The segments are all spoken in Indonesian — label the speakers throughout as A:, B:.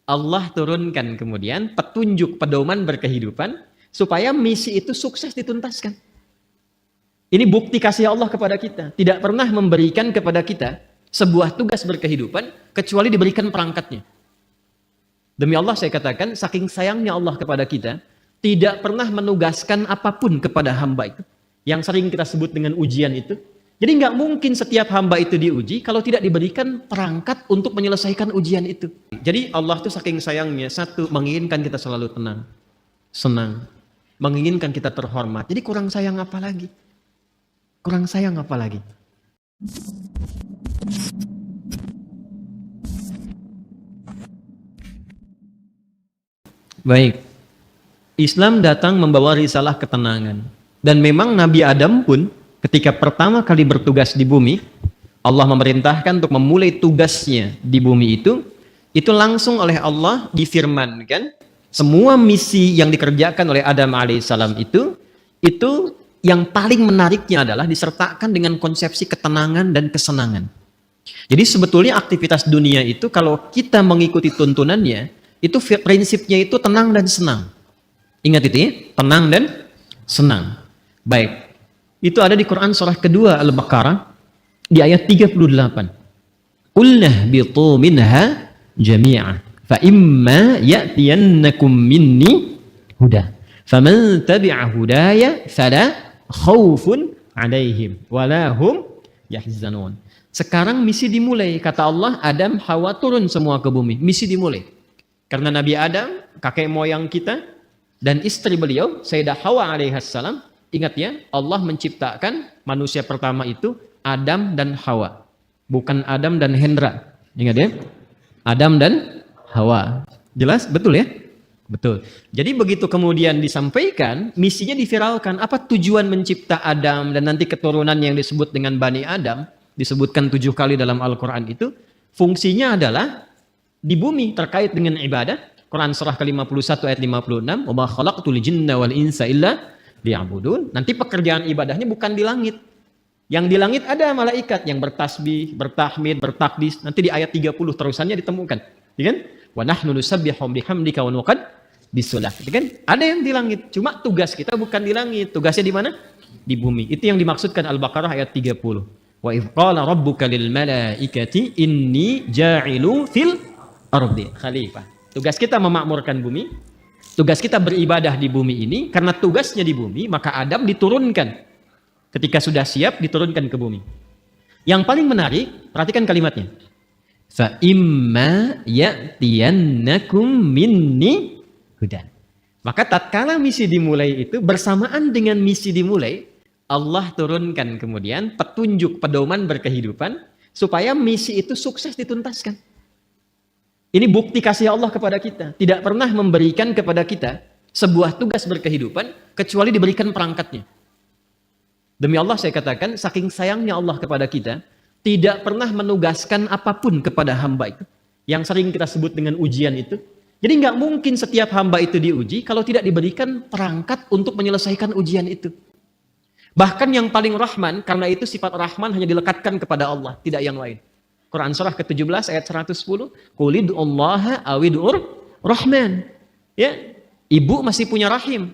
A: Allah turunkan kemudian petunjuk pedoman berkehidupan supaya misi itu sukses dituntaskan. Ini bukti kasih Allah kepada kita. Tidak pernah memberikan kepada kita sebuah tugas berkehidupan kecuali diberikan perangkatnya. Demi Allah saya katakan, saking sayangnya Allah kepada kita, tidak pernah menugaskan apapun kepada hamba itu. Yang sering kita sebut dengan ujian itu. Jadi nggak mungkin setiap hamba itu diuji kalau tidak diberikan perangkat untuk menyelesaikan ujian itu. Jadi Allah tuh saking sayangnya, satu, menginginkan kita selalu tenang, senang, menginginkan kita terhormat. Jadi kurang sayang apa lagi? Kurang sayang apa lagi? Baik, Islam datang membawa risalah ketenangan. Dan memang Nabi Adam pun ketika pertama kali bertugas di bumi, Allah memerintahkan untuk memulai tugasnya di bumi itu langsung oleh Allah difirmankan, semua misi yang dikerjakan oleh Adam alaihissalam itu yang paling menariknya adalah disertakan dengan konsepsi ketenangan dan kesenangan. Jadi sebetulnya aktivitas dunia itu kalau kita mengikuti tuntunannya, itu prinsipnya itu tenang dan senang. Ingat itu ya, tenang dan senang. Baik. Itu ada di Quran surah kedua Al-Baqarah di ayat 38. Qulna bitu minha jami'a fa imma ya'tiyannakum minni huda faman tabi'a hudaya fala khaufun 'alaihim wala hum yahzanun. Sekarang misi dimulai, kata Allah, Adam, Hawa turun semua ke bumi. Misi dimulai. Karena Nabi Adam, kakek moyang kita, dan istri beliau, Sayyidah Hawa alaihissalam, ingat ya, Allah menciptakan manusia pertama itu Adam dan Hawa. Bukan Adam dan Hendra. Ingat ya? Adam dan Hawa. Jelas? Betul ya? Betul. Jadi begitu kemudian disampaikan, misinya diviralkan. Apa tujuan mencipta Adam dan nanti keturunan yang disebut dengan Bani Adam, disebutkan 7 kali dalam Al-Quran itu, fungsinya adalah di bumi terkait dengan ibadah. Quran surah ke-51 ayat 56, "Wa ma khalaqtul jinna wal insa illa liya'budun." Nanti pekerjaan ibadahnya bukan di langit. Yang di langit ada malaikat yang bertasbih, bertahmid, bertakdis. Nanti di ayat 30 terusannya ditemukan. Ya kan? Wa nahnu nusabbihu bihamdika wa nuqaddis lak. Ya kan? Ada yang di langit. Cuma tugas kita bukan di langit. Tugasnya di mana? Di bumi. Itu yang dimaksudkan Al-Baqarah ayat 30. Wa idz qala rabbuka lil malaikati inni ja'ilu fil ardi khalifah. Tugas kita memakmurkan bumi, tugas kita beribadah di bumi ini, karena tugasnya di bumi, maka Adam diturunkan. Ketika sudah siap, diturunkan ke bumi. Yang paling menarik, perhatikan kalimatnya. Fa imma ya'tiyannakum minni hudan. Maka tatkala misi dimulai itu, bersamaan dengan misi dimulai, Allah turunkan kemudian petunjuk pedoman berkehidupan, supaya misi itu sukses dituntaskan. Ini bukti kasih Allah kepada kita. Tidak pernah memberikan kepada kita sebuah tugas berkehidupan kecuali diberikan perangkatnya. Demi Allah saya katakan, saking sayangnya Allah kepada kita, tidak pernah menugaskan apapun kepada hamba itu. Yang sering kita sebut dengan ujian itu. Jadi nggak mungkin setiap hamba itu diuji kalau tidak diberikan perangkat untuk menyelesaikan ujian itu. Bahkan yang paling rahman, karena itu sifat rahman hanya dilekatkan kepada Allah, tidak yang lain. Quran surah ke-17 ayat 110, Qulid'ullaha awid'ur rahman. Ya, ibu masih punya rahim.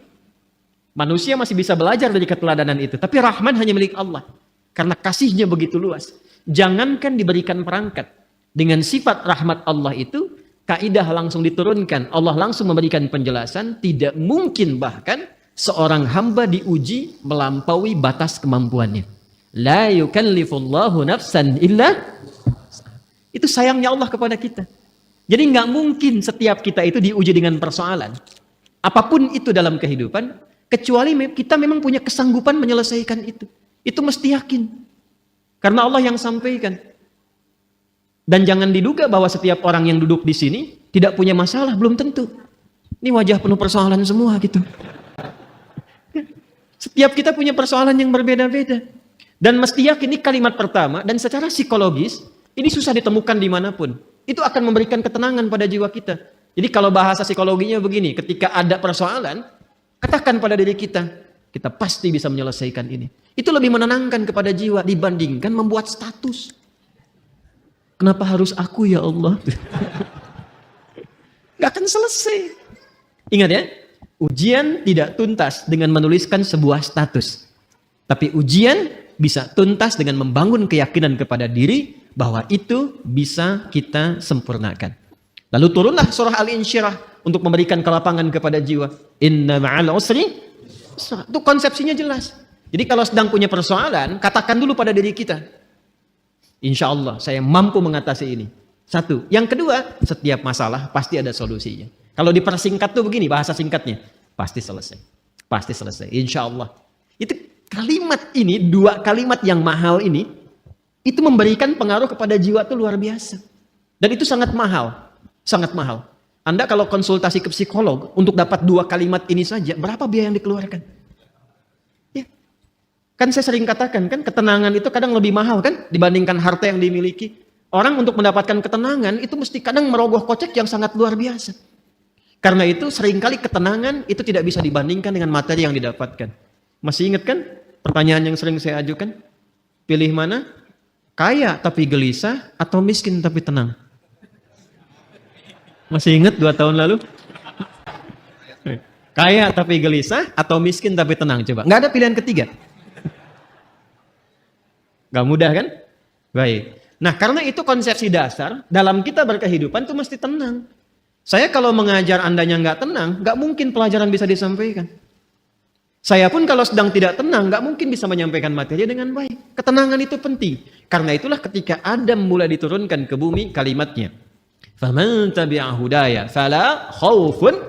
A: Manusia masih bisa belajar dari keteladanan itu, tapi rahman hanya milik Allah. Karena kasihnya begitu luas. Jangankan diberikan perangkat. Dengan sifat rahmat Allah itu, kaidah langsung diturunkan. Allah langsung memberikan penjelasan, tidak mungkin bahkan seorang hamba diuji melampaui batas kemampuannya. La yukallifullahu nafsan illa. Itu sayangnya Allah kepada kita. Jadi nggak mungkin setiap kita itu diuji dengan persoalan. Apapun itu dalam kehidupan, kecuali kita memang punya kesanggupan menyelesaikan itu. Itu mesti yakin. Karena Allah yang sampaikan. Dan jangan diduga bahwa setiap orang yang duduk di sini tidak punya masalah, belum tentu. Ini wajah penuh persoalan semua gitu. Setiap kita punya persoalan yang berbeda-beda. Dan mesti yakin, ini kalimat pertama, dan secara psikologis, ini susah ditemukan dimanapun. Itu akan memberikan ketenangan pada jiwa kita. Jadi kalau bahasa psikologinya begini, ketika ada persoalan, katakan pada diri kita, kita pasti bisa menyelesaikan ini. Itu lebih menenangkan kepada jiwa dibandingkan membuat status. Kenapa harus aku ya Allah? Nggak akan selesai. Ingat ya, ujian tidak tuntas dengan menuliskan sebuah status. Tapi ujian bisa tuntas dengan membangun keyakinan kepada diri bahwa itu bisa kita sempurnakan. Lalu turunlah surah Al-Insyirah untuk memberikan kelapangan kepada jiwa. Inna ma'al usri yusra. Itu konsepsinya jelas. Jadi kalau sedang punya persoalan, katakan dulu pada diri kita. Insya Allah saya mampu mengatasi ini. Satu. Yang kedua, setiap masalah pasti ada solusinya. Kalau dipersingkat tuh begini bahasa singkatnya. Pasti selesai. Pasti selesai. Insya Allah. Itu kalimat ini, dua kalimat yang mahal ini, itu memberikan pengaruh kepada jiwa tuh luar biasa. Dan itu sangat mahal. Sangat mahal. Anda kalau konsultasi ke psikolog untuk dapat dua kalimat ini saja, berapa biaya yang dikeluarkan? Ya. Kan saya sering katakan kan, ketenangan itu kadang lebih mahal kan dibandingkan harta yang dimiliki. Orang untuk mendapatkan ketenangan itu mesti kadang merogoh kocek yang sangat luar biasa. Karena itu seringkali ketenangan itu tidak bisa dibandingkan dengan materi yang didapatkan. Masih ingat kan pertanyaan yang sering saya ajukan? Pilih mana? Kaya tapi gelisah atau miskin tapi tenang? Masih ingat 2 tahun lalu? Kaya tapi gelisah atau miskin tapi tenang? Coba. Nggak ada pilihan ketiga. Nggak mudah kan? Baik. Nah, karena itu konsepsi dasar, dalam kita berkehidupan itu mesti tenang. Saya kalau mengajar Andanya nggak tenang, nggak mungkin pelajaran bisa disampaikan. Saya pun kalau sedang tidak tenang, nggak mungkin bisa menyampaikan materi dengan baik. Ketenangan itu penting. Karena itulah ketika Adam mulai diturunkan ke bumi, kalimatnya. Faman tabi'a hudaya, fala khaufun.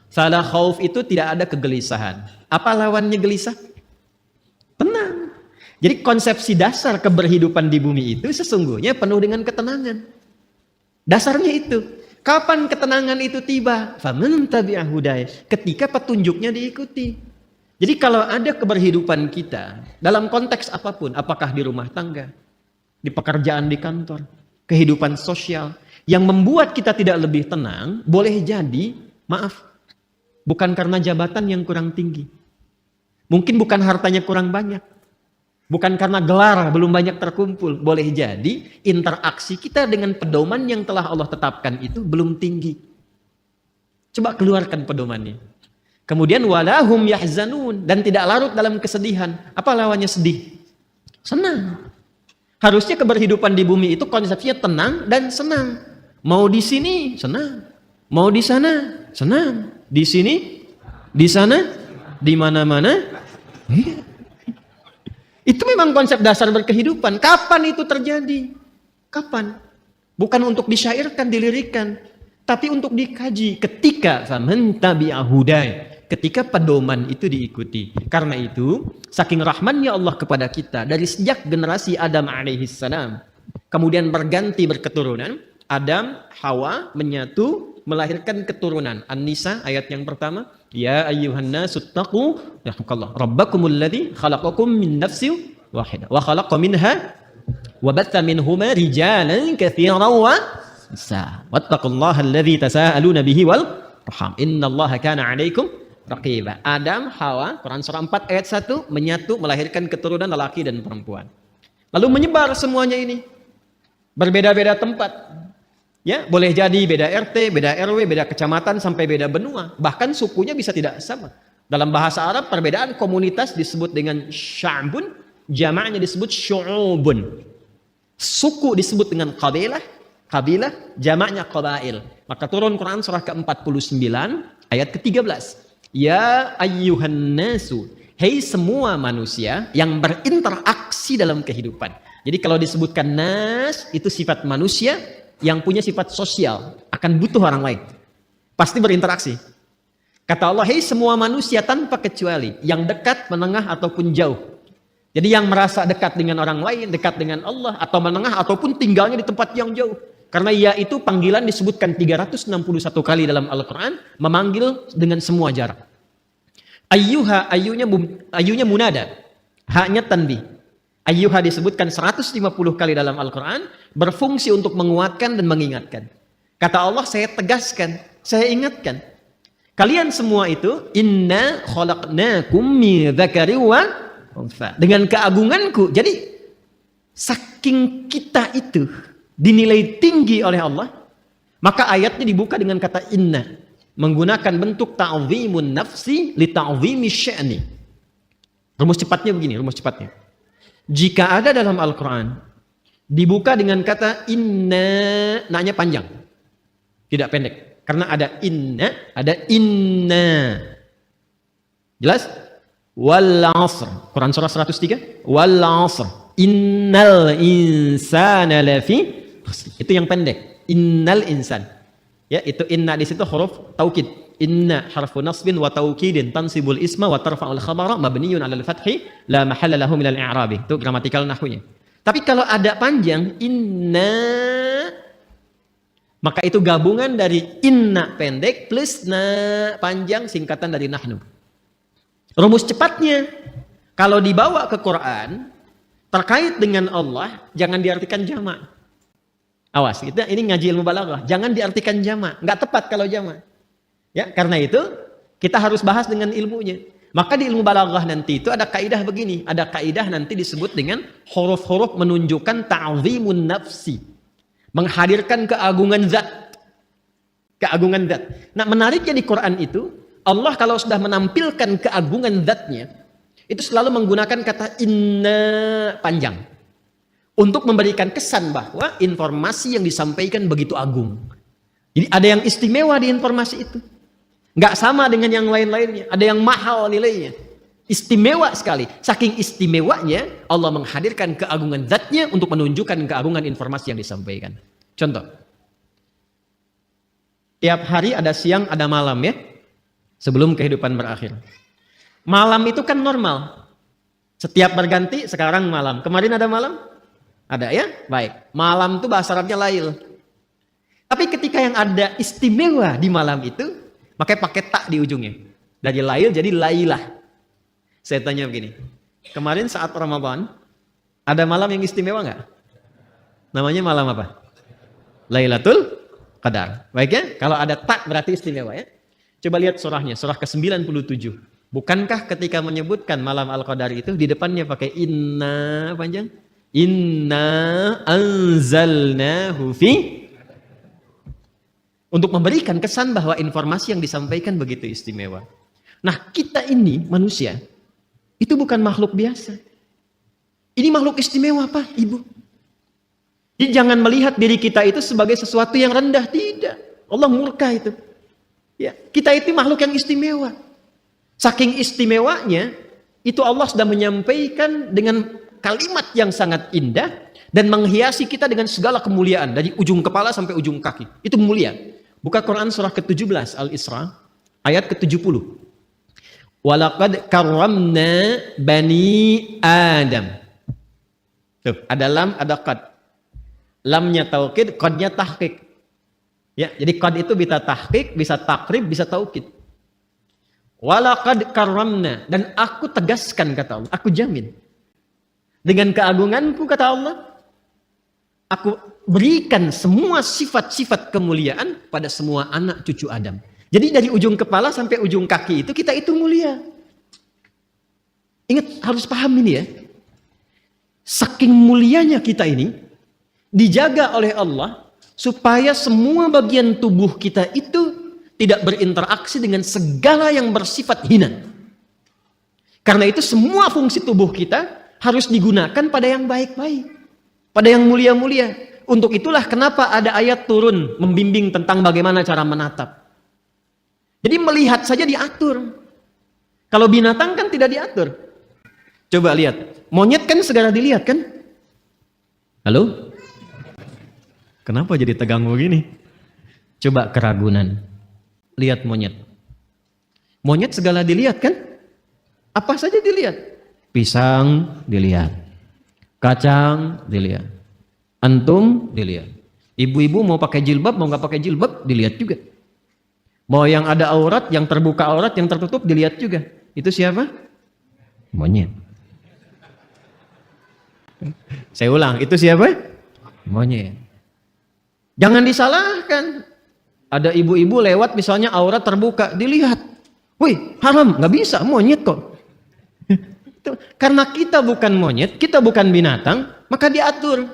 A: Fala khauf itu tidak ada kegelisahan. Apa lawannya gelisah? Tenang. Jadi konsepsi dasar keberhidupan di bumi itu sesungguhnya penuh dengan ketenangan. Dasarnya itu. Kapan ketenangan itu tiba? Faman tabi'a hudaya. Ketika petunjuknya diikuti. Jadi kalau ada keberhidupan kita dalam konteks apapun, apakah di rumah tangga, di pekerjaan di kantor, kehidupan sosial, yang membuat kita tidak lebih tenang, boleh jadi, maaf, bukan karena jabatan yang kurang tinggi. Mungkin bukan hartanya kurang banyak. Bukan karena gelar belum banyak terkumpul. Boleh jadi interaksi kita dengan pedoman yang telah Allah tetapkan itu belum tinggi. Coba keluarkan pedomannya. Kemudian walahum yahzanun. Dan tidak larut dalam kesedihan. Apa lawannya sedih? Senang. Harusnya keberhidupan di bumi itu konsepnya tenang dan senang. Mau di sini, senang. Mau di sana, senang. Di sini, di sana, di mana-mana. Itu memang konsep dasar berkehidupan. Kapan itu terjadi? Kapan? Bukan untuk disyairkan, dilirikan, tapi untuk dikaji. Ketika faman tabi'a hudaya, ketika pedoman itu diikuti. Karena itu, saking rahmannya Allah kepada kita dari sejak generasi Adam alaihissalam, kemudian berganti berketurunan, Adam, Hawa menyatu melahirkan keturunan. An-Nisa ayat yang pertama. Ya ayyuhan nasu taqu rabbakumul ladzi khalaqakum min nafsin wahidah wa khalaqa minha wa batha minhuma rijalan katsiran wa nisaa wattaqullaha alladzi tasaaluna bihi wal arham innallaha kana 'alaikum raqiba. Adam, Hawa, Quran surah 4 ayat 1 menyatu melahirkan keturunan lelaki dan perempuan. Lalu menyebar semuanya ini. Berbeda-beda tempat. Ya, boleh jadi beda RT, beda RW, beda kecamatan sampai beda benua. Bahkan sukunya bisa tidak sama. Dalam bahasa Arab perbedaan komunitas disebut dengan sya'bun, jamaknya disebut syu'ubun. Suku disebut dengan qabilah, kabilah jamaknya qabail. Maka turun Quran surah ke-49 ayat ke-13. Ya ayyuhan nasu, hei semua manusia yang berinteraksi dalam kehidupan. Jadi kalau disebutkan nas itu sifat manusia yang punya sifat sosial, akan butuh orang lain. Pasti berinteraksi. Kata Allah, hei semua manusia tanpa kecuali, yang dekat, menengah, ataupun jauh. Jadi yang merasa dekat dengan orang lain, dekat dengan Allah, atau menengah, ataupun tinggalnya di tempat yang jauh. Karena ya itu panggilan disebutkan 361 kali dalam Al-Quran, memanggil dengan semua jarak. Ayyuha, ayyunya munada, haknya tanbih. Ayyuha disebutkan 150 kali dalam Al-Quran, berfungsi untuk menguatkan dan mengingatkan. Kata Allah, saya tegaskan, saya ingatkan. Kalian semua itu, inna khalaqnakum min dzakari wa untha. Dengan keagunganku. Jadi, saking kita itu dinilai tinggi oleh Allah, Maka ayatnya dibuka dengan kata inna, menggunakan bentuk ta'zimun nafsi li ta'zimi sya'ni. Rumus cepatnya begini, rumus cepatnya. Jika ada dalam Al-Quran dibuka dengan kata inna, nanya panjang, tidak pendek. Karena ada inna. Jelas? Wal 'asr. Quran surah 103. Wal 'asr. Innal insana lafi khusr. Itu yang pendek. Innal insan. Ya, itu inna di situ huruf taukid. Inna harfu nasbin wa taukidin tansibul isma wa tarfa'ul khabara mabniyun 'alal fathi la mahalla lahu minal i'rabi. Itu gramatikal nahwunya. Tapi kalau ada panjang inna, maka itu gabungan dari inna pendek plus na panjang, singkatan dari nahnu. Rumus cepatnya, kalau dibawa ke Quran terkait dengan Allah, jangan diartikan jamak. Awas, ini ngaji ilmu balaghah, jangan diartikan jamak, nggak tepat kalau jamak. Ya, karena itu kita harus bahas dengan ilmunya. Maka di ilmu balaghah nanti itu ada kaidah begini, ada kaidah nanti disebut dengan huruf-huruf menunjukkan ta'zimun nafsi, menghadirkan keagungan zat. Keagungan zat. Nah, menariknya di Quran itu, Allah kalau sudah menampilkan keagungan zatnya, itu selalu menggunakan kata inna panjang untuk memberikan kesan bahwa informasi yang disampaikan begitu agung. Jadi ada yang istimewa di informasi itu. Nggak sama dengan yang lain-lainnya. Ada yang mahal nilainya. Istimewa sekali. Saking istimewanya, Allah menghadirkan keagungan zatnya untuk menunjukkan keagungan informasi yang disampaikan. Contoh. Tiap hari ada siang, ada malam ya. Sebelum kehidupan berakhir. Malam itu kan normal. Setiap berganti, sekarang malam. Kemarin ada malam? Ada ya? Baik. Malam itu bahasa Arabnya lail. Tapi ketika yang ada istimewa di malam itu, makanya pakai tak di ujungnya. Dari lail jadi lailah. Saya tanya begini. Kemarin saat Ramadan, ada malam yang istimewa nggak? Namanya malam apa? Lailatul Qadar. Baik ya? Kalau ada tak berarti istimewa ya. Coba lihat surahnya, surah ke-97. Bukankah ketika menyebutkan malam Al-Qadar itu di depannya pakai inna panjang? Inna anzalnahu fi, untuk memberikan kesan bahwa informasi yang disampaikan begitu istimewa. Nah, kita ini manusia itu bukan makhluk biasa. Ini makhluk istimewa, Pak, Ibu. Jadi jangan melihat diri kita itu sebagai sesuatu yang rendah, tidak. Allah murka itu. Ya, kita itu makhluk yang istimewa. Saking istimewanya, itu Allah sudah menyampaikan dengan kalimat yang sangat indah dan menghiasi kita dengan segala kemuliaan dari ujung kepala sampai ujung kaki. Itu mulia. Buka Quran surah ke-17 Al-Isra ayat ke-70. Walaqad karramna bani Adam. Tuh, ada lam, ada qad. Lamnya taukid, qadnya tahqiq. Ya, jadi qad itu bisa tahqiq, bisa takrib, bisa taukid. Walaqad karramna, dan aku tegaskan kata Allah, aku jamin. Dengan keagunganku kata Allah, aku berikan semua sifat-sifat kemuliaan pada semua anak cucu Adam. Jadi dari ujung kepala sampai ujung kaki itu kita itu mulia. Ingat, harus paham ini ya. Saking mulianya kita ini dijaga oleh Allah supaya semua bagian tubuh kita itu tidak berinteraksi dengan segala yang bersifat hina. Karena itu semua fungsi tubuh kita harus digunakan pada yang baik-baik, pada yang mulia-mulia. Untuk itulah kenapa ada ayat turun membimbing tentang bagaimana cara menatap. Jadi melihat saja diatur. Kalau binatang kan tidak diatur. Coba lihat, monyet kan segera dilihat kan? Halo? Kenapa jadi tegang begini? Coba keragunan. Lihat monyet. Monyet segala dilihat kan? Apa saja dilihat? Pisang dilihat. Kacang dilihat. Antum dilihat. Ibu-ibu mau pakai jilbab, mau nggak pakai jilbab, dilihat juga. Mau yang ada aurat, yang terbuka aurat, yang tertutup, dilihat juga. Itu siapa? Monyet. Saya ulang, itu siapa? Monyet. Jangan disalahkan. Ada ibu-ibu lewat misalnya aurat terbuka, dilihat. Wih, haram, nggak bisa, monyet kok. Karena kita bukan monyet, kita bukan binatang, maka diatur.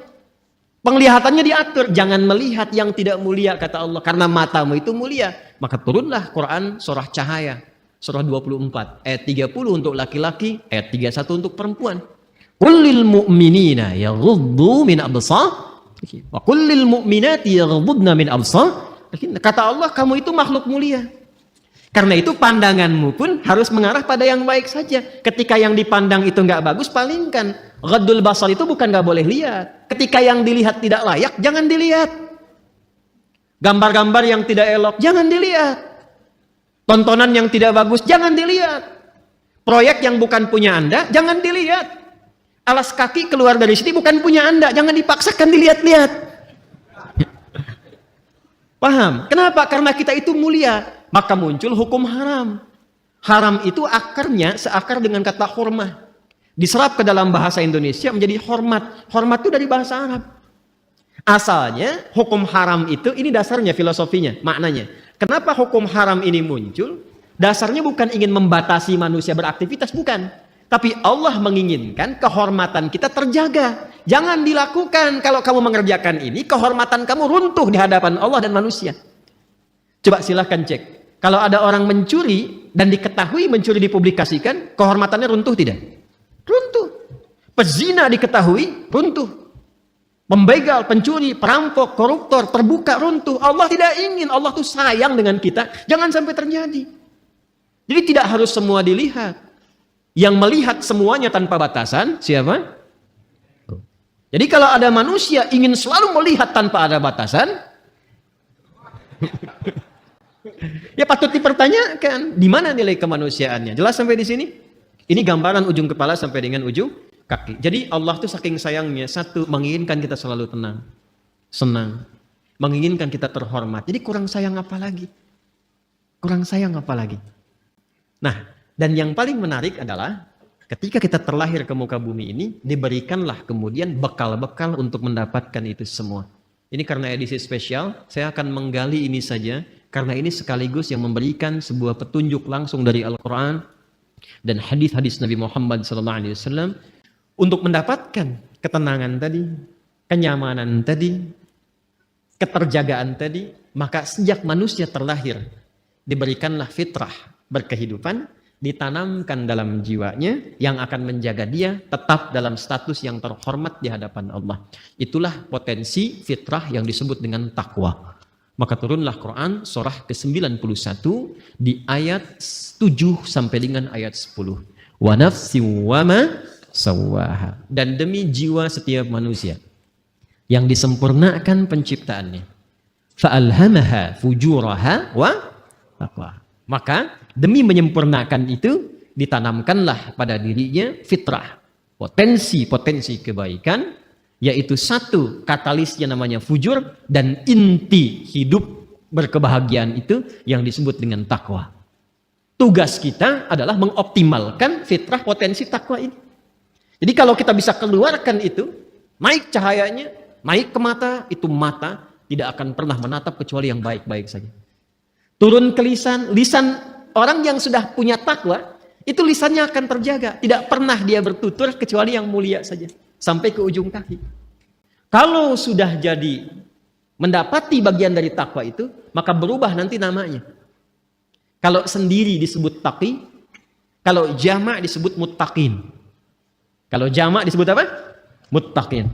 A: Penglihatannya diatur, jangan melihat yang tidak mulia kata Allah, karena matamu itu mulia. Maka turunlah Quran surah Cahaya, surah 24 ayat 30 untuk laki-laki, ayat 31 untuk perempuan. Qul lil mu'minina yaghuddu min absar wa qul lil mu'minati yaghuddna min absar. Kata Allah, kamu itu makhluk mulia. Karena itu pandanganmu pun harus mengarah pada yang baik saja. Ketika yang dipandang itu nggak bagus, palingkan. Ghaddul basar itu bukan nggak boleh lihat. Ketika yang dilihat tidak layak, jangan dilihat. Gambar-gambar yang tidak elok, jangan dilihat. Tontonan yang tidak bagus, jangan dilihat. Proyek yang bukan punya Anda, jangan dilihat. Alas kaki keluar dari sini bukan punya Anda, jangan dipaksakan dilihat-lihat. Paham? Kenapa? Karena kita itu mulia. Maka muncul hukum haram. Haram itu akarnya seakar dengan kata hurmah. Diserap ke dalam bahasa Indonesia menjadi hormat. Hormat itu dari bahasa Arab. Asalnya hukum haram itu, ini dasarnya filosofinya, maknanya. Kenapa hukum haram ini muncul? Dasarnya bukan ingin membatasi manusia beraktivitas, bukan. Tapi Allah menginginkan kehormatan kita terjaga. Jangan dilakukan. Kalau kamu mengerjakan ini, kehormatan kamu runtuh di hadapan Allah dan manusia. Coba silahkan cek. Kalau ada orang mencuri dan diketahui mencuri dipublikasikan, kehormatannya runtuh tidak? Runtuh. Pezina diketahui, runtuh. Pembegal, pencuri, perampok, koruptor, terbuka, runtuh. Allah tidak ingin. Allah tuh sayang dengan kita. Jangan sampai terjadi. Jadi tidak harus semua dilihat. Yang melihat semuanya tanpa batasan, siapa? Jadi kalau ada manusia ingin selalu melihat tanpa ada batasan, ya patut dipertanyakan, di mana nilai kemanusiaannya? Jelas sampai di sini? Ini gambaran ujung kepala sampai dengan ujung kaki. Jadi Allah tuh saking sayangnya, satu, menginginkan kita selalu tenang, senang, menginginkan kita terhormat. Jadi kurang sayang apa lagi? Kurang sayang apa lagi? Nah, dan yang paling menarik adalah ketika kita terlahir ke muka bumi ini, diberikanlah kemudian bekal-bekal untuk mendapatkan itu semua. Ini karena edisi spesial, saya akan menggali ini saja, karena ini sekaligus yang memberikan sebuah petunjuk langsung dari Al-Quran dan hadis-hadis Nabi Muhammad SAW untuk mendapatkan ketenangan tadi, kenyamanan tadi, keterjagaan tadi. Maka sejak manusia terlahir, diberikanlah fitrah berkehidupan, ditanamkan dalam jiwanya yang akan menjaga dia tetap dalam status yang terhormat di hadapan Allah. Itulah potensi fitrah yang disebut dengan takwa. Maka turunlah Quran surah ke-91 di ayat 7 sampai dengan ayat 10. Wa nafsi wa ma sawwaha. Dan demi jiwa setiap manusia yang disempurnakan penciptaannya. Fa'alhamaha fujuraha wa taqwa. Maka demi menyempurnakan itu ditanamkanlah pada dirinya fitrah, potensi-potensi kebaikan, yaitu satu katalisnya namanya fujur, dan inti hidup berkebahagiaan itu yang disebut dengan takwa. Tugas kita adalah mengoptimalkan fitrah potensi takwa ini. Jadi kalau kita bisa keluarkan itu, naik cahayanya, naik ke mata, itu mata tidak akan pernah menatap kecuali yang baik-baik saja. Turun ke lisan orang yang sudah punya takwa, itu lisannya akan terjaga. Tidak pernah dia bertutur kecuali yang mulia saja. Sampai ke ujung kaki. Kalau sudah jadi mendapati bagian dari takwa itu, maka berubah nanti namanya. Kalau sendiri disebut taqi, kalau jamak disebut muttaqin. Kalau jamak disebut apa? Muttaqin.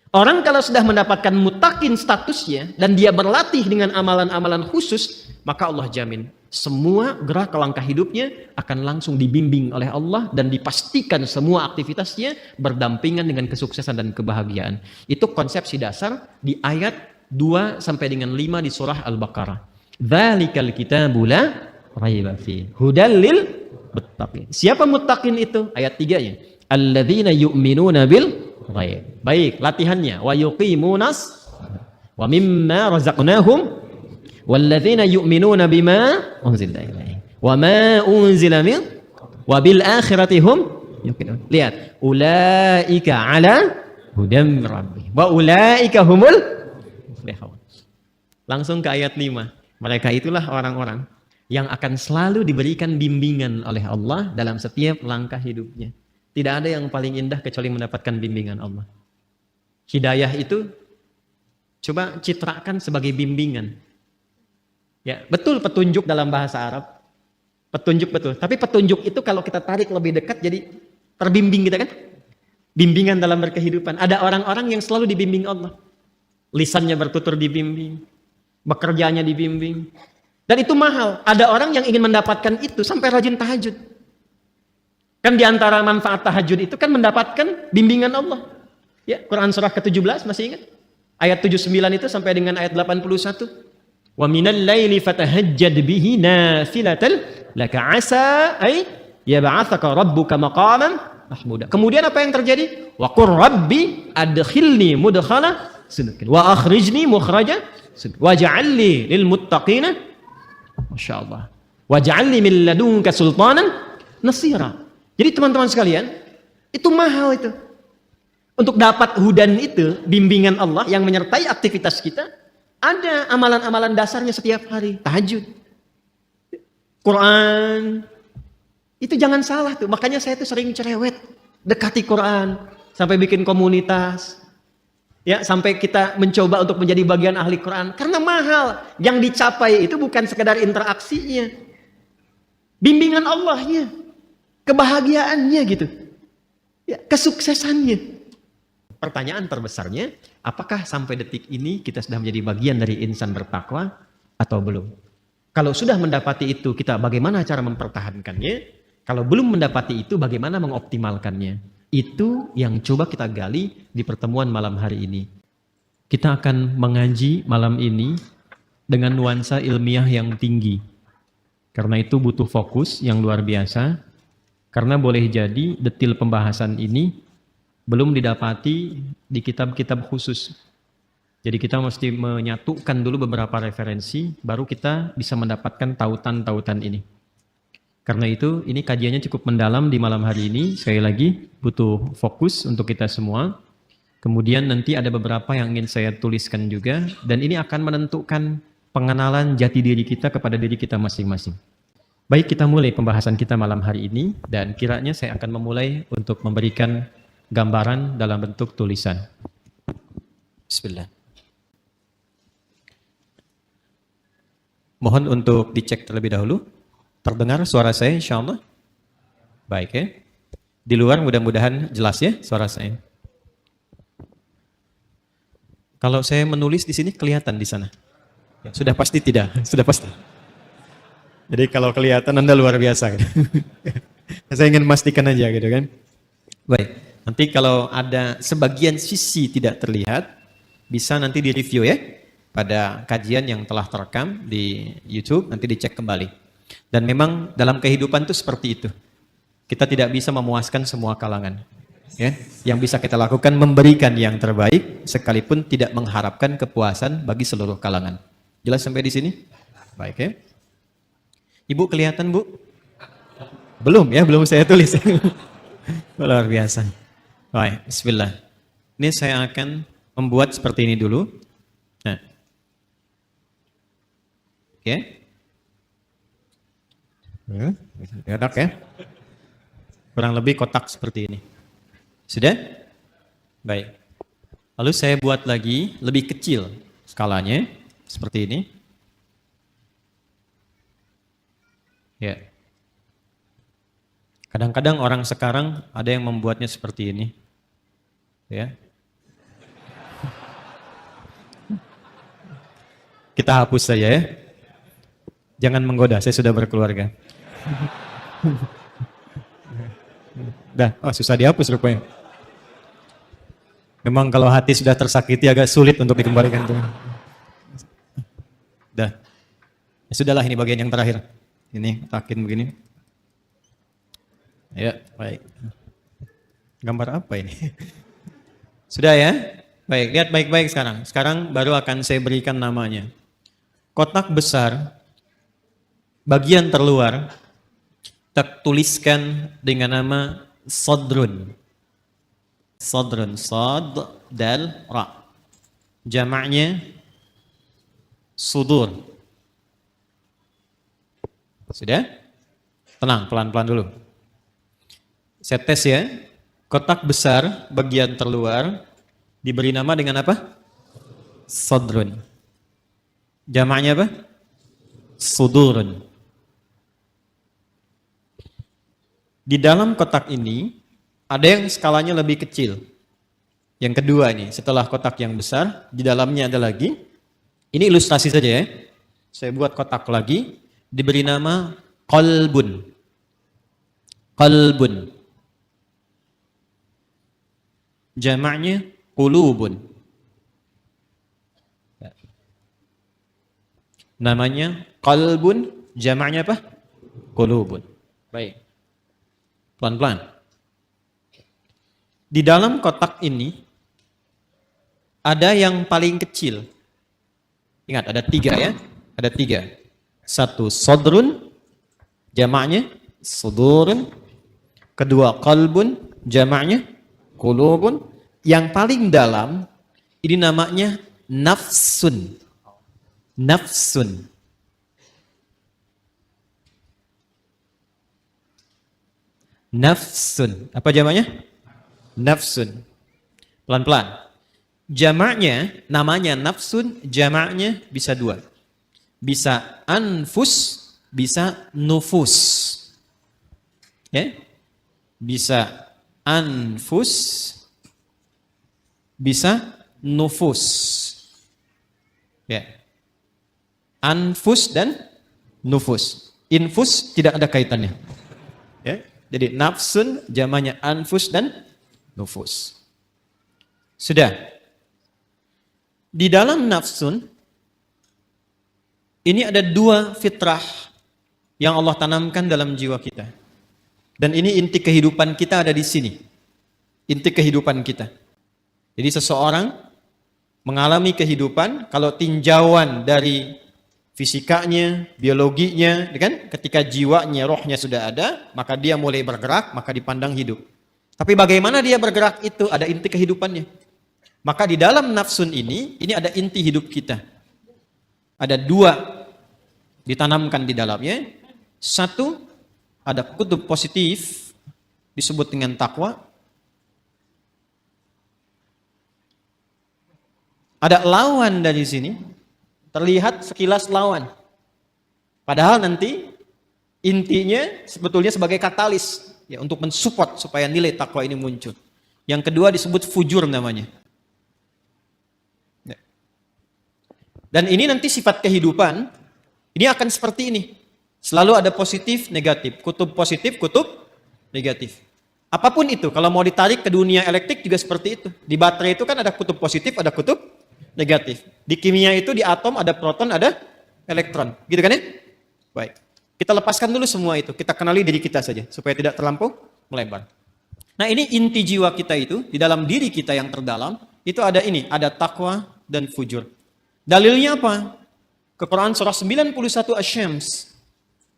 A: Orang kalau sudah mendapatkan muttaqin statusnya dan dia berlatih dengan amalan-amalan khusus, maka Allah jamin semua gerak langkah hidupnya akan langsung dibimbing oleh Allah dan dipastikan semua aktivitasnya berdampingan dengan kesuksesan dan kebahagiaan. Itu konsepsi dasar di ayat 2 sampai dengan 5 di surah Al-Baqarah. Dzalikal kitabu la raiba fihi hudal lil muttaqin. Siapa muttaqin itu? Ayat 3-nya. Alladzina yu'minuna bil ghaib. Baik, latihannya. Wa yuqimunas wa mimma razaqnahum walladzina yu'minuna bima unzila ilaihi wa ma unzila min wa bil akhirati hum yuqinun. Lihat, ulaika ala hudam rabbih wa ulaika humul muflihun. Langsung ke ayat 5. Mereka itulah orang-orang yang akan selalu diberikan bimbingan oleh Allah dalam setiap langkah hidupnya. Tidak ada yang paling indah kecuali mendapatkan bimbingan Allah. Hidayah itu Coba citrakan sebagai bimbingan. Ya, betul petunjuk dalam bahasa Arab. Petunjuk betul. Tapi petunjuk itu kalau kita tarik lebih dekat jadi terbimbing kita kan? Bimbingan dalam berkehidupan. Ada orang-orang yang selalu dibimbing Allah. Lisannya bertutur dibimbing. Bekerjanya dibimbing. Dan itu mahal. Ada orang yang ingin mendapatkan itu sampai rajin tahajud. Kan diantara manfaat tahajud itu kan mendapatkan bimbingan Allah. Ya, Quran surah ke-17 masih ingat? Ayat 79 itu sampai dengan ayat 81. Wa minal laili fatahajjad bihi nafilatan laka asa ay yab'atsaka rabbuka maqaman mahmuda. Kemudian apa yang terjadi? Wa qur rabbi adkhilni mudkhala sidqin wa akhrijni mukhraja sidqin waj'al li lil muttaqina masyaallah waj'al li min ladunka sultanan nasira. Jadi teman-teman sekalian, itu mahal itu. Untuk dapat hudan itu, bimbingan Allah yang menyertai aktivitas kita, ada amalan-amalan dasarnya setiap hari. Tahajud, Quran, itu jangan salah tuh. Makanya saya tuh sering cerewet, dekati Quran, sampai bikin komunitas, ya sampai kita mencoba untuk menjadi bagian ahli Quran. Karena mahal, yang dicapai itu bukan sekedar interaksinya, bimbingan Allahnya, kebahagiaannya gitu, ya, kesuksesannya. Pertanyaan terbesarnya, apakah sampai detik ini kita sudah menjadi bagian dari insan bertakwa atau belum? Kalau sudah mendapati itu, kita bagaimana cara mempertahankannya? Kalau belum mendapati itu, bagaimana mengoptimalkannya? Itu yang coba kita gali di pertemuan malam hari ini. Kita akan mengaji malam ini dengan nuansa ilmiah yang tinggi. Karena itu butuh fokus yang luar biasa. Karena boleh jadi detil pembahasan ini belum didapati di kitab-kitab khusus. Jadi kita mesti menyatukan dulu beberapa referensi, baru kita bisa mendapatkan tautan-tautan ini. Karena itu, ini kajiannya cukup mendalam di malam hari ini. Sekali lagi, butuh fokus untuk kita semua. Kemudian nanti ada beberapa yang ingin saya tuliskan juga, dan ini akan menentukan pengenalan jati diri kita kepada diri kita masing-masing. Baik, kita mulai pembahasan kita malam hari ini, dan kiranya saya akan memulai untuk memberikan gambaran dalam bentuk tulisan. Bismillah. Mohon untuk dicek terlebih dahulu. Terdengar suara saya insyaallah? Baik ya. Di luar mudah-mudahan jelas ya suara saya. Kalau saya menulis di sini kelihatan di sana? Sudah pasti tidak? Sudah pasti. Jadi kalau kelihatan Anda luar biasa. Gitu. Saya ingin memastikan aja gitu kan. Baik. Nanti kalau ada sebagian sisi tidak terlihat, bisa nanti di-review ya, pada kajian yang telah terekam di YouTube, nanti dicek kembali. Dan memang dalam kehidupan itu seperti itu. Kita tidak bisa memuaskan semua kalangan. Ya. Yang bisa kita lakukan memberikan yang terbaik, sekalipun tidak mengharapkan kepuasan bagi seluruh kalangan. Jelas sampai di sini? Baik ya. Ibu kelihatan Bu? Belum ya, belum saya tulis. Luar biasa. Baik, bismillah. Ini saya akan membuat seperti ini dulu. Nah. Oke. Enak ya. Kurang lebih kotak seperti ini. Sudah? Baik. Lalu saya buat lagi lebih kecil skalanya seperti ini. Ya. Kadang-kadang orang sekarang ada yang membuatnya seperti ini. Ya. Kita hapus saja ya. Jangan menggoda, saya sudah berkeluarga. Dah, susah dihapus rupanya. Memang kalau hati sudah tersakiti agak sulit untuk dikembalikan. Dah. Ya sudahlah, ini bagian yang terakhir. Ini takin begini. Ya, baik. Gambar apa ini? Sudah ya? Baik, lihat baik-baik sekarang. Sekarang baru akan saya berikan namanya. Kotak besar, bagian terluar, kita tuliskan dengan nama Sodrun. Sodrun, Sod, Dal, Ra. Jamaknya Sudur. Sudah? Tenang, pelan-pelan dulu. Saya tes ya. Kotak besar bagian terluar diberi nama dengan apa?
B: sadrun. Jamaknya apa? Sudurun. Di dalam kotak ini ada yang skalanya lebih kecil. Yang kedua nih, setelah kotak yang besar, di dalamnya ada lagi. Ini ilustrasi saja ya. Saya buat kotak lagi, diberi nama qalbun. Qalbun. Jamaknya qulubun. Namanya qalbun, jamaknya apa? Qulubun. Baik. Pelan-pelan. Di dalam kotak ini ada yang paling kecil. Ingat, ada 3 ya. Ada 3. 1 sodrun, jamaknya sudurun. Kedua qalbun, jamaknya qulubun. Yang paling dalam ini namanya nafsun. Nafsun. Nafsun. Apa jamaknya? Nafsun. Pelan-pelan. Jamaknya, namanya nafsun, jamaknya bisa 2. Bisa anfus, bisa nufus. Ya? Bisa anfus, bisa nufus. Ya. Anfus dan nufus. Infus tidak ada kaitannya. Ya. Jadi nafsun jamaknya anfus dan nufus. Sudah. Di dalam nafsun ini ada 2 fitrah yang Allah tanamkan dalam jiwa kita. Dan ini inti kehidupan kita ada di sini. Inti kehidupan kita. Jadi seseorang mengalami kehidupan kalau tinjauan dari fisikanya, biologinya, kan? Ketika jiwanya, rohnya sudah ada, maka dia mulai bergerak, maka dipandang hidup. Tapi bagaimana dia bergerak itu ada inti kehidupannya. Maka di dalam nafsun ini ada inti hidup kita. Ada 2 ditanamkan di dalamnya. 1, ada kutub positif, disebut dengan takwa. Ada lawan dari sini, terlihat sekilas lawan. Padahal nanti intinya sebetulnya sebagai katalis ya, untuk mensupport supaya nilai takwa ini muncul. Yang kedua disebut fujur namanya. Ya. Dan ini nanti sifat kehidupan, ini akan seperti ini. Selalu ada positif, negatif. Kutub positif, kutub negatif. Apapun itu, kalau mau ditarik ke dunia elektrik juga seperti itu. Di baterai itu kan ada kutub positif, ada kutub negatif. Di kimia itu di atom ada proton, ada elektron. Gitu kan ya? Baik. Kita lepaskan dulu semua itu. Kita kenali diri kita saja supaya tidak terlampau melebar. Nah, ini inti jiwa kita itu, di dalam diri kita yang terdalam, itu ada ini, ada takwa dan fujur. Dalilnya apa? Ke Quran surah 91 Asy-Syams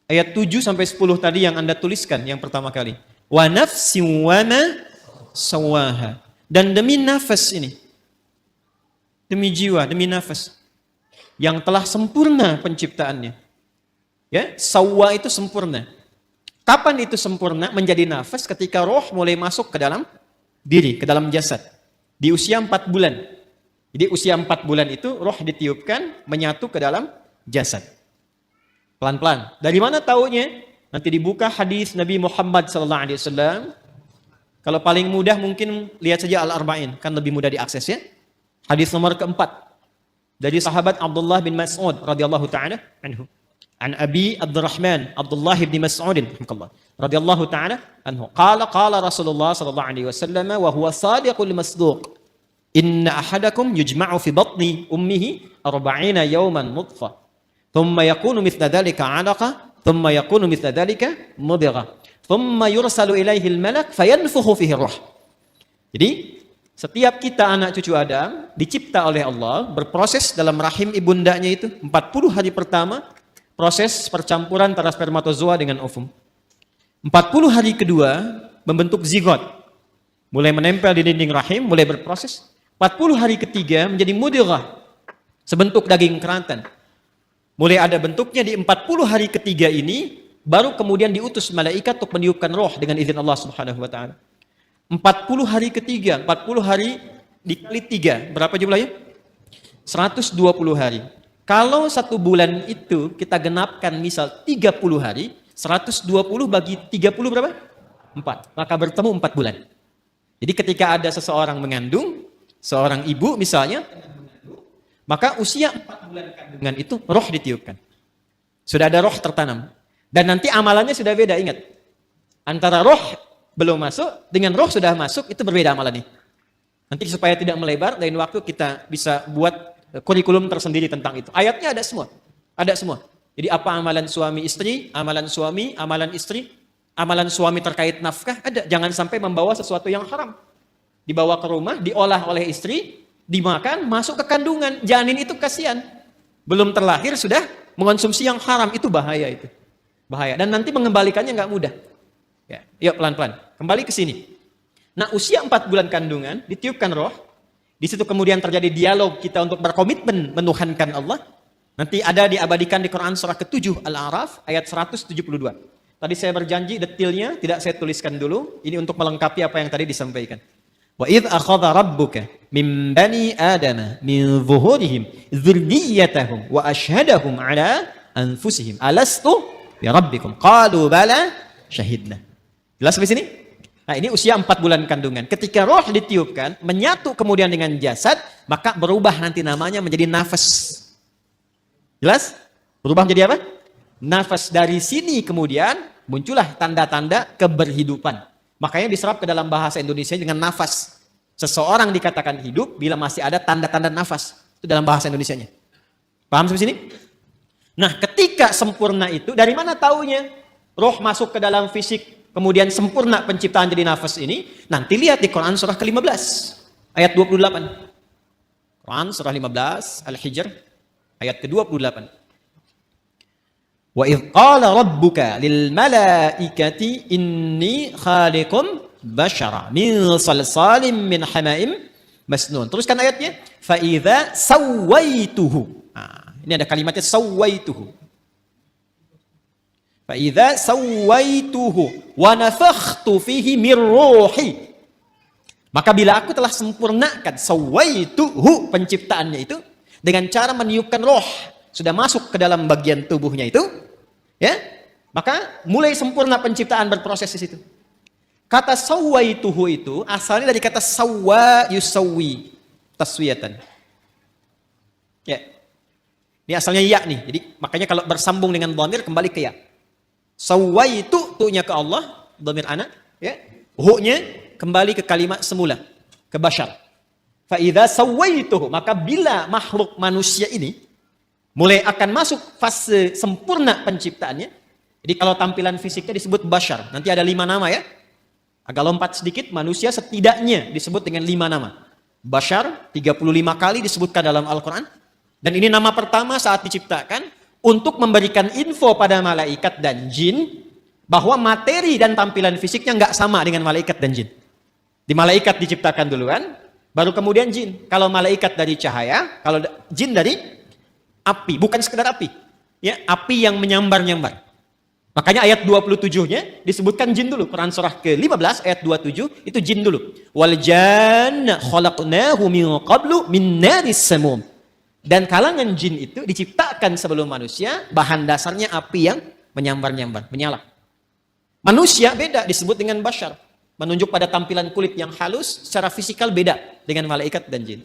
B: ayat 7 sampai 10 tadi yang Anda tuliskan yang pertama kali. Wa nafsin wa ma sawaha. Dan demi nafas ini, demi jiwa, demi nafas yang telah sempurna penciptaannya. Ya, sawwa itu sempurna. Kapan itu sempurna menjadi nafas? Ketika roh mulai masuk ke dalam diri, ke dalam jasad. Di usia 4 bulan. Jadi usia 4 bulan itu roh ditiupkan menyatu ke dalam jasad. Pelan-pelan. Dari mana taunya? Nanti dibuka hadis Nabi Muhammad SAW. Kalau paling mudah mungkin lihat saja Al-Arba'in, kan lebih mudah diakses ya. Hadis nomor keempat dari sahabat Abdullah bin Mas'ud radhiyallahu taala anhu. An Abi Abdurrahman Abdullah bin Mas'ud radhiyallahu taala anhu. Qala Rasulullah sallallahu alaihi wasallam wa huwa sadiqul masduq. Inna ahadakum yujma'u fi batni ummihi 40 yawman nutfah. Thumma yakunu mithla dhalika 'alaqa, thumma yakunu mithla dhalika mudghah. Thumma yursalu ilaihi al-malak fayanfukhu fihi ruh. Jadi setiap kita anak cucu Adam dicipta oleh Allah, berproses dalam rahim ibundanya itu 40 hari pertama proses percampuran antara spermatozoa dengan ovum. 40 hari kedua membentuk zigot. Mulai menempel di dinding rahim, mulai berproses. 40 hari ketiga menjadi mudghah, sebentuk daging kerantan. Mulai ada bentuknya di 40 hari ketiga ini, baru kemudian diutus malaikat untuk meniupkan roh dengan izin Allah Subhanahu wa taala. 40 hari ketiga, 40 hari dikali 3, berapa jumlahnya? 120 hari. Kalau 1 bulan itu kita genapkan misal 30 hari, 120 bagi 30 berapa? 4. Maka bertemu 4 bulan. Jadi ketika ada seseorang mengandung, seorang ibu misalnya, maka usia 4 bulan kandungan itu roh ditiupkan. Sudah ada roh tertanam. Dan nanti amalannya sudah beda, ingat. Antara roh belum masuk dengan roh sudah masuk, itu berbeda amalannya. Nanti supaya tidak melebar, lain waktu kita bisa buat kurikulum tersendiri tentang itu. Ayatnya ada semua. Ada semua. Jadi apa amalan suami istri, amalan suami, amalan istri, amalan suami terkait nafkah, ada. Jangan sampai membawa sesuatu yang haram. Dibawa ke rumah, diolah oleh istri, dimakan, masuk ke kandungan. Janin itu kasihan. Belum terlahir sudah mengonsumsi yang haram, itu bahaya itu. Bahaya. Dan nanti mengembalikannya nggak mudah. Ya, yuk pelan-pelan. Kembali ke sini. Nah, usia 4 bulan kandungan, ditiupkan roh. Di situ kemudian terjadi dialog kita untuk berkomitmen menuhankan Allah. Nanti ada diabadikan di Quran surah ke-7 Al-A'raf ayat 172. Tadi saya berjanji detailnya tidak saya tuliskan dulu. Ini untuk melengkapi apa yang tadi disampaikan. Wa idh akhadha rabbuka min bani adama min zuhurihim dzurriyyatahum wa ashhadahum ala anfusihim alastu bi rabbikum qalu bala syahidna. Jelas sampai sini? Nah, ini usia 4 bulan kandungan. Ketika roh ditiupkan, menyatu kemudian dengan jasad, maka berubah nanti namanya menjadi nafas. Jelas? Berubah menjadi apa? Nafas. Dari sini kemudian muncullah tanda-tanda keberhidupan. Makanya diserap ke dalam bahasa Indonesia dengan nafas. Seseorang dikatakan hidup bila masih ada tanda-tanda nafas. Itu dalam bahasa Indonesianya. Paham sampai sini? Nah, ketika sempurna itu, dari mana taunya? Roh masuk ke dalam fisik, kemudian sempurna penciptaan jadi nafas ini. Nanti lihat di Quran surah ke-15, ayat 28. Quran surah 15, Al-Hijr, ayat ke-28. Wa idh qala rabbuka lil malaikati inni khaliqum bashara min salsalim min hamaim masnun. Teruskan ayatnya. Fa idza sawaituhu. Nah, ini ada kalimatnya sawaituhu. Fa idza sawaituhu wa nafakhtu fihi min ruhi. Maka bila aku telah sempurnakan sawaituhu penciptaannya itu dengan cara meniupkan roh, sudah masuk ke dalam bagian tubuhnya itu, ya, maka mulai sempurna penciptaan berproses di situ. Kata sawaituhu itu asalnya dari kata sawwa yusawwi, taswiyatan. Ya. Ini asalnya ya nih. Jadi makanya kalau bersambung dengan dhamir kembali ke ya. Sawwaitu tu'nya ke Allah, dhamir anak, ya. Hu-nya kembali ke kalimat semula, ke bashar. Fa idza sawaituhu, maka bila makhluk manusia ini mulai akan masuk fase sempurna penciptaannya. Jadi kalau tampilan fisiknya disebut bashar. Nanti ada 5 nama ya. Agak lompat sedikit, manusia setidaknya disebut dengan 5 nama. Bashar 35 kali disebutkan dalam Al-Quran. Dan ini nama pertama saat diciptakan untuk memberikan info pada malaikat dan jin bahwa materi dan tampilan fisiknya nggak sama dengan malaikat dan jin. Di malaikat diciptakan duluan, baru kemudian jin. Kalau malaikat dari cahaya, kalau jin dari api, bukan sekedar api. Ya, api yang menyambar-nyambar. Makanya ayat 27-nya disebutkan jin dulu. Quran surah ke-15 ayat 27 itu jin dulu. Wal janna khalaqnahu min qablu min naris samum. Dan kalangan jin itu diciptakan sebelum manusia, bahan dasarnya api yang menyambar-nyambar, menyala. Manusia beda, disebut dengan bashar. Menunjuk pada tampilan kulit yang halus, secara fisikal beda dengan malaikat dan jin.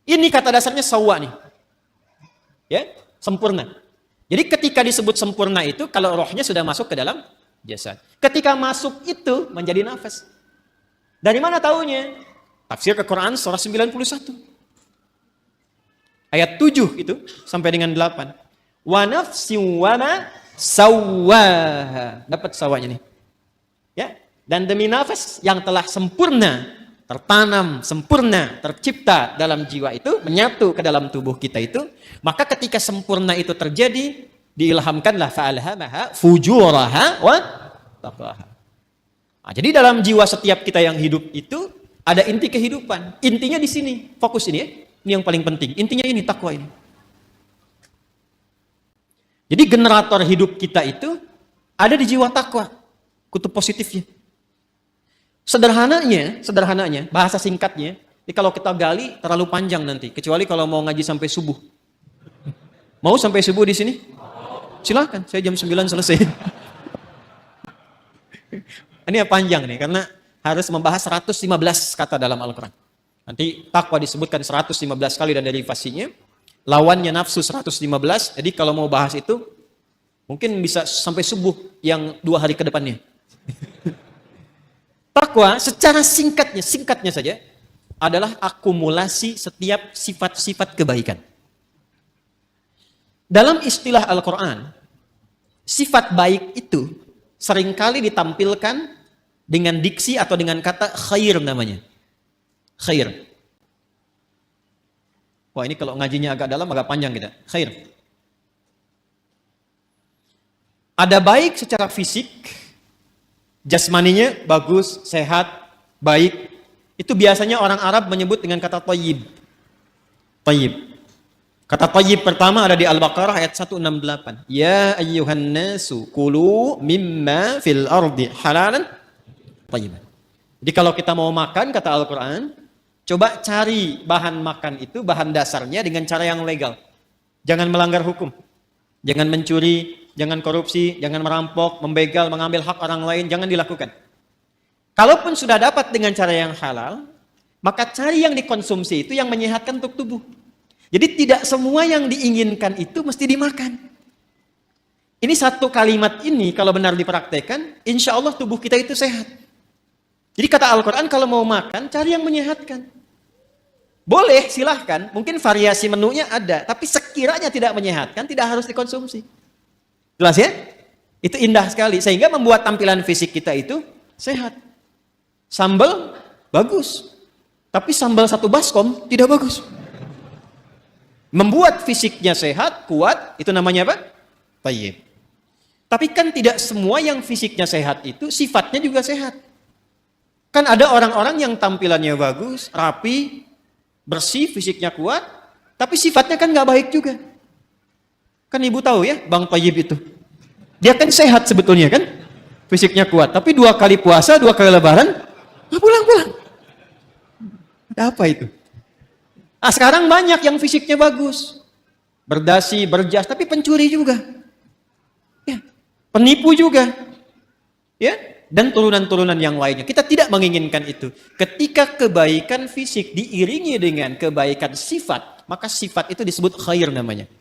B: Ini kata dasarnya sawwa nih. Ya, sempurna. Jadi ketika disebut sempurna itu, kalau rohnya sudah masuk ke dalam jasad. Ketika masuk itu menjadi nafas. Dari mana taunya? Tafsir ke Quran surah 91. Ayat 7 itu sampai dengan 8. Wa nafsin wa ma sawwaha. Dapat sawanya nih. Ya, dan demi nafas yang telah sempurna tertanam, sempurna, tercipta dalam jiwa itu, menyatu ke dalam tubuh kita itu, maka ketika sempurna itu terjadi, diilhamkanlah fa'alhamaha fujuraha wa taqwaha. Nah, jadi dalam jiwa setiap kita yang hidup itu ada inti kehidupan. Intinya di sini, fokus ini ya. Ini yang paling penting. Intinya ini, takwa ini. Jadi generator hidup kita itu ada di jiwa takwa. Kutub positifnya. Sederhananya, bahasa singkatnya, Jadi kalau kita gali terlalu panjang nanti, kecuali kalau mau ngaji sampai subuh. Mau sampai subuh di sini? Silakan, saya jam 9 selesai. Ini panjang nih, karena harus membahas 115 kata dalam Al-Quran. Nanti takwa disebutkan 115 kali dan derivasinya. Lawannya nafsu 115, jadi kalau mau bahas itu, mungkin bisa sampai subuh yang 2 hari ke depannya. Takwa secara singkatnya saja, adalah akumulasi setiap sifat-sifat kebaikan. Dalam istilah Al-Quran, sifat baik itu seringkali ditampilkan dengan diksi atau dengan kata khair namanya. Khair. Wah, ini kalau ngajinya agak dalam, agak panjang kita. Khair. Ada baik secara fisik, jasmaninya bagus, sehat, baik. Itu biasanya orang Arab menyebut dengan kata thayyib. Thayyib. Kata thayyib pertama ada di Al-Baqarah ayat 168. Ya ayyuhan nasu kulu mimma fil ardi halalan thayyiban. Jadi kalau kita mau makan, kata Al-Quran, coba cari bahan makan itu, bahan dasarnya dengan cara yang legal. Jangan melanggar hukum. Jangan mencuri, jangan korupsi, jangan merampok, membegal, mengambil hak orang lain, jangan dilakukan. Kalaupun sudah dapat dengan cara yang halal, maka cari yang dikonsumsi itu yang menyehatkan untuk tubuh. Jadi tidak semua yang diinginkan itu mesti dimakan. Ini satu kalimat ini kalau benar dipraktekkan, insya Allah tubuh kita itu sehat. Jadi kata Al-Quran kalau mau makan, cari yang menyehatkan. Boleh, silahkan. Mungkin variasi menunya ada. Tapi sekiranya tidak menyehatkan, tidak harus dikonsumsi. Jelas ya? Itu indah sekali. Sehingga membuat tampilan fisik kita itu sehat. Sambal, bagus. Tapi sambal satu baskom, tidak bagus. Membuat fisiknya sehat, kuat, itu namanya apa? Thayyib. Tapi kan tidak semua yang fisiknya sehat itu, sifatnya juga sehat. Kan ada orang-orang yang tampilannya bagus, rapi, bersih, fisiknya kuat, tapi sifatnya kan nggak baik juga. Kan ibu tahu ya, Bang Thayyib itu. Dia kan sehat sebetulnya kan, fisiknya kuat. Tapi 2 kali puasa, 2 kali lebaran, pulang-pulang. Ada apa itu? Ah, sekarang banyak yang fisiknya bagus, berdasi, berjas, tapi pencuri juga, ya, penipu juga, ya. Dan turunan-turunan yang lainnya. Kita tidak menginginkan itu. Ketika kebaikan fisik diiringi dengan kebaikan sifat, maka sifat itu disebut khair namanya.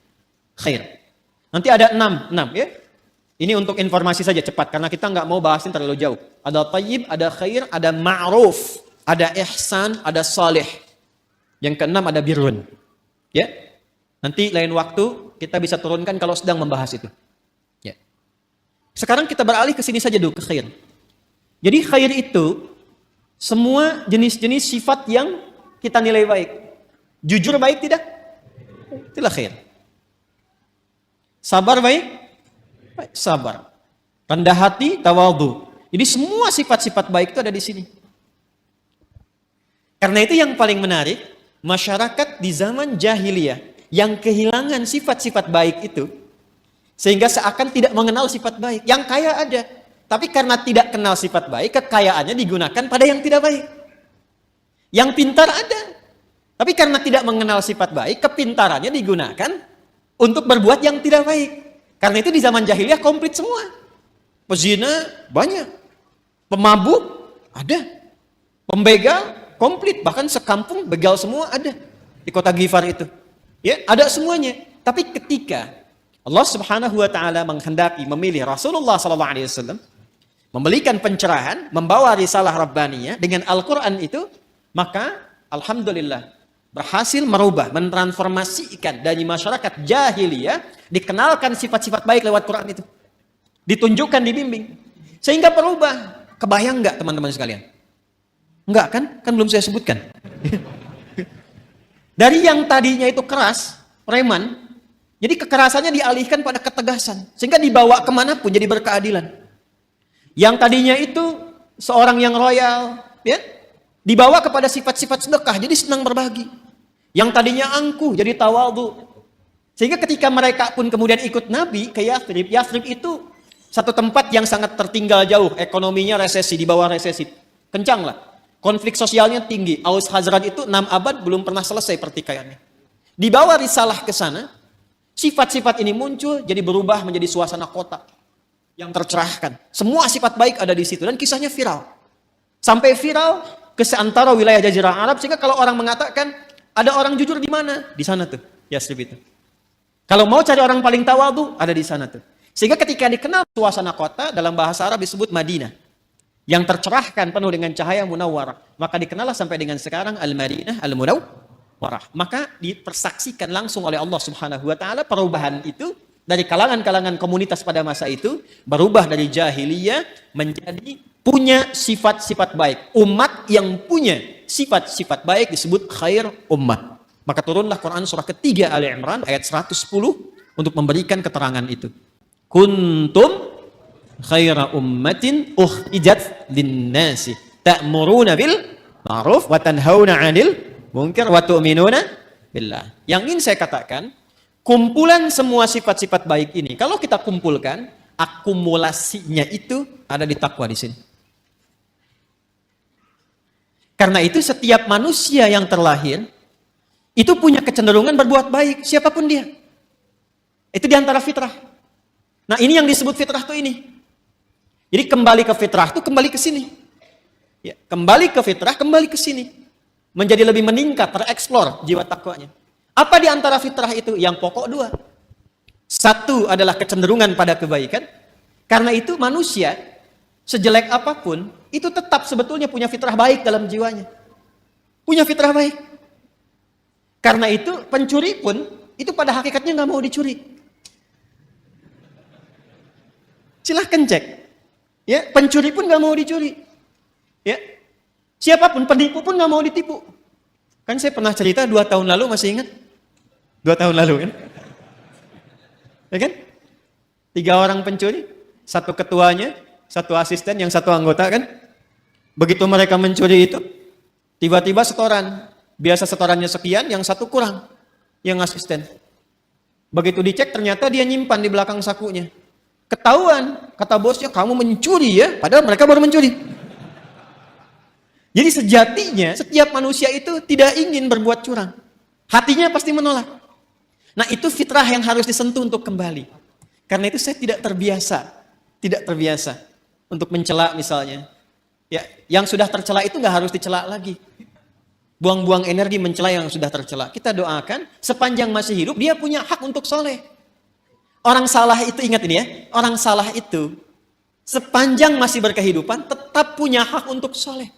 B: Khair. Nanti ada 6 ya. Ini untuk informasi saja cepat, karena kita nggak mau bahasin terlalu jauh. Ada thayyib, ada khair, ada ma'ruf, ada ihsan, ada salih. Yang ke-6 ada birrun. Ya. Nanti lain waktu kita bisa turunkan kalau sedang membahas itu. Ya. Sekarang kita beralih ke sini saja dulu, ke khair. Jadi khair itu semua jenis-jenis sifat yang kita nilai baik. Jujur baik tidak? Itulah khair. Sabar baik? Baik, sabar. Rendah hati, tawadhu. Jadi semua sifat-sifat baik itu ada di sini. Karena itu yang paling menarik, masyarakat di zaman jahiliyah yang kehilangan sifat-sifat baik itu, sehingga seakan tidak mengenal sifat baik. Yang kaya ada. Tapi karena tidak kenal sifat baik, kekayaannya digunakan pada yang tidak baik. Yang pintar ada. Tapi karena tidak mengenal sifat baik, kepintarannya digunakan untuk berbuat yang tidak baik. Karena itu di zaman jahiliyah komplit semua. Pezina banyak. Pemabuk ada. Pembegal komplit. Bahkan sekampung begal semua ada. Di kota Ghifar itu. Ya, ada semuanya. Tapi ketika Allah Subhanahu wa taala menghendaki memilih Rasulullah sallallahu alaihi wasallam, memberikan pencerahan, membawa risalah Rabbaniyah dengan Al-Quran itu, maka Alhamdulillah berhasil merubah, mentransformasikan dari masyarakat jahiliyah, dikenalkan sifat-sifat baik lewat Quran itu. Ditunjukkan, dibimbing. Sehingga berubah. Kebayang nggak teman-teman sekalian? Enggak kan? Kan belum saya sebutkan. Dari yang tadinya itu keras, preman, jadi kekerasannya dialihkan pada ketegasan. Sehingga dibawa kemanapun jadi berkeadilan. Yang tadinya itu seorang yang royal, ya, dibawa kepada sifat-sifat sedekah, jadi senang berbagi. Yang tadinya angkuh, jadi tawadhu. Sehingga ketika mereka pun kemudian ikut Nabi ke Yathrib, Yathrib itu satu tempat yang sangat tertinggal jauh, ekonominya resesi, di bawah resesi, kencang lah. Konflik sosialnya tinggi. Aus Khazraj itu 6 abad belum pernah selesai pertikaiannya. Dibawa risalah ke sana, sifat-sifat ini muncul, jadi berubah menjadi suasana kota yang tercerahkan. Semua sifat baik ada di situ dan kisahnya viral. Sampai viral ke seantara wilayah Jazirah Arab, sehingga kalau orang mengatakan ada orang jujur di mana? Di sana tuh, Yasrib itu. Kalau mau cari orang paling tawadu, ada di sana tuh. Sehingga ketika dikenal suasana kota, dalam bahasa Arab disebut Madinah, yang tercerahkan penuh dengan cahaya munawwarah. Maka dikenallah sampai dengan sekarang Al-Madinah Al-Munawwarah. Maka dipersaksikan langsung oleh Allah Subhanahu wa taala perubahan itu dari kalangan-kalangan komunitas pada masa itu, berubah dari jahiliyah menjadi punya sifat-sifat baik. Umat yang punya sifat-sifat baik disebut khair ummah. Maka turunlah Quran surah ketiga Ali Imran ayat 110 untuk memberikan keterangan itu. Kuntum khaira ummatin ukhrijat lin-nasi ta'muruna bil ma'ruf wa tanhauna 'anil munkar wa tu'minuna billah. Yang ingin saya katakan, kumpulan semua sifat-sifat baik ini kalau kita kumpulkan, akumulasinya itu ada di takwa di sini. Karena itu setiap manusia yang terlahir itu punya kecenderungan berbuat baik, siapapun dia. Itu diantara fitrah. Nah, ini yang disebut fitrah tuh ini. Jadi kembali ke fitrah itu kembali ke sini. Ya, kembali ke fitrah, kembali ke sini. Menjadi lebih meningkat, tereksplor jiwa takwanya. Apa di antara fitrah itu? Yang pokok 2. Satu adalah kecenderungan pada kebaikan. Karena itu manusia, sejelek apapun, itu tetap sebetulnya punya fitrah baik dalam jiwanya. Punya fitrah baik. Karena itu pencuri pun, itu pada hakikatnya nggak mau dicuri. Silahkan cek. Ya, pencuri pun nggak mau dicuri. Ya, siapapun penipu pun nggak mau ditipu. Kan saya pernah cerita 2 tahun lalu, masih ingat? 2 tahun lalu kan? Ya kan? 3 orang pencuri, 1 ketuanya, 1 asisten, yang 1 anggota kan? Begitu mereka mencuri itu, tiba-tiba setoran. Biasa setorannya sekian, yang 1 kurang, yang asisten. Begitu dicek ternyata dia nyimpan di belakang sakunya. Ketahuan, kata bosnya, kamu mencuri ya, padahal mereka baru mencuri. Jadi sejatinya setiap manusia itu tidak ingin berbuat curang. Hatinya pasti menolak. Nah, itu fitrah yang harus disentuh untuk kembali. Karena itu saya tidak terbiasa untuk mencela misalnya. Ya, yang sudah tercela itu nggak harus dicela lagi. Buang-buang energi mencela yang sudah tercela. Kita doakan sepanjang masih hidup dia punya hak untuk soleh. Orang salah itu, ingat ini ya, orang salah itu sepanjang masih berkehidupan tetap punya hak untuk soleh.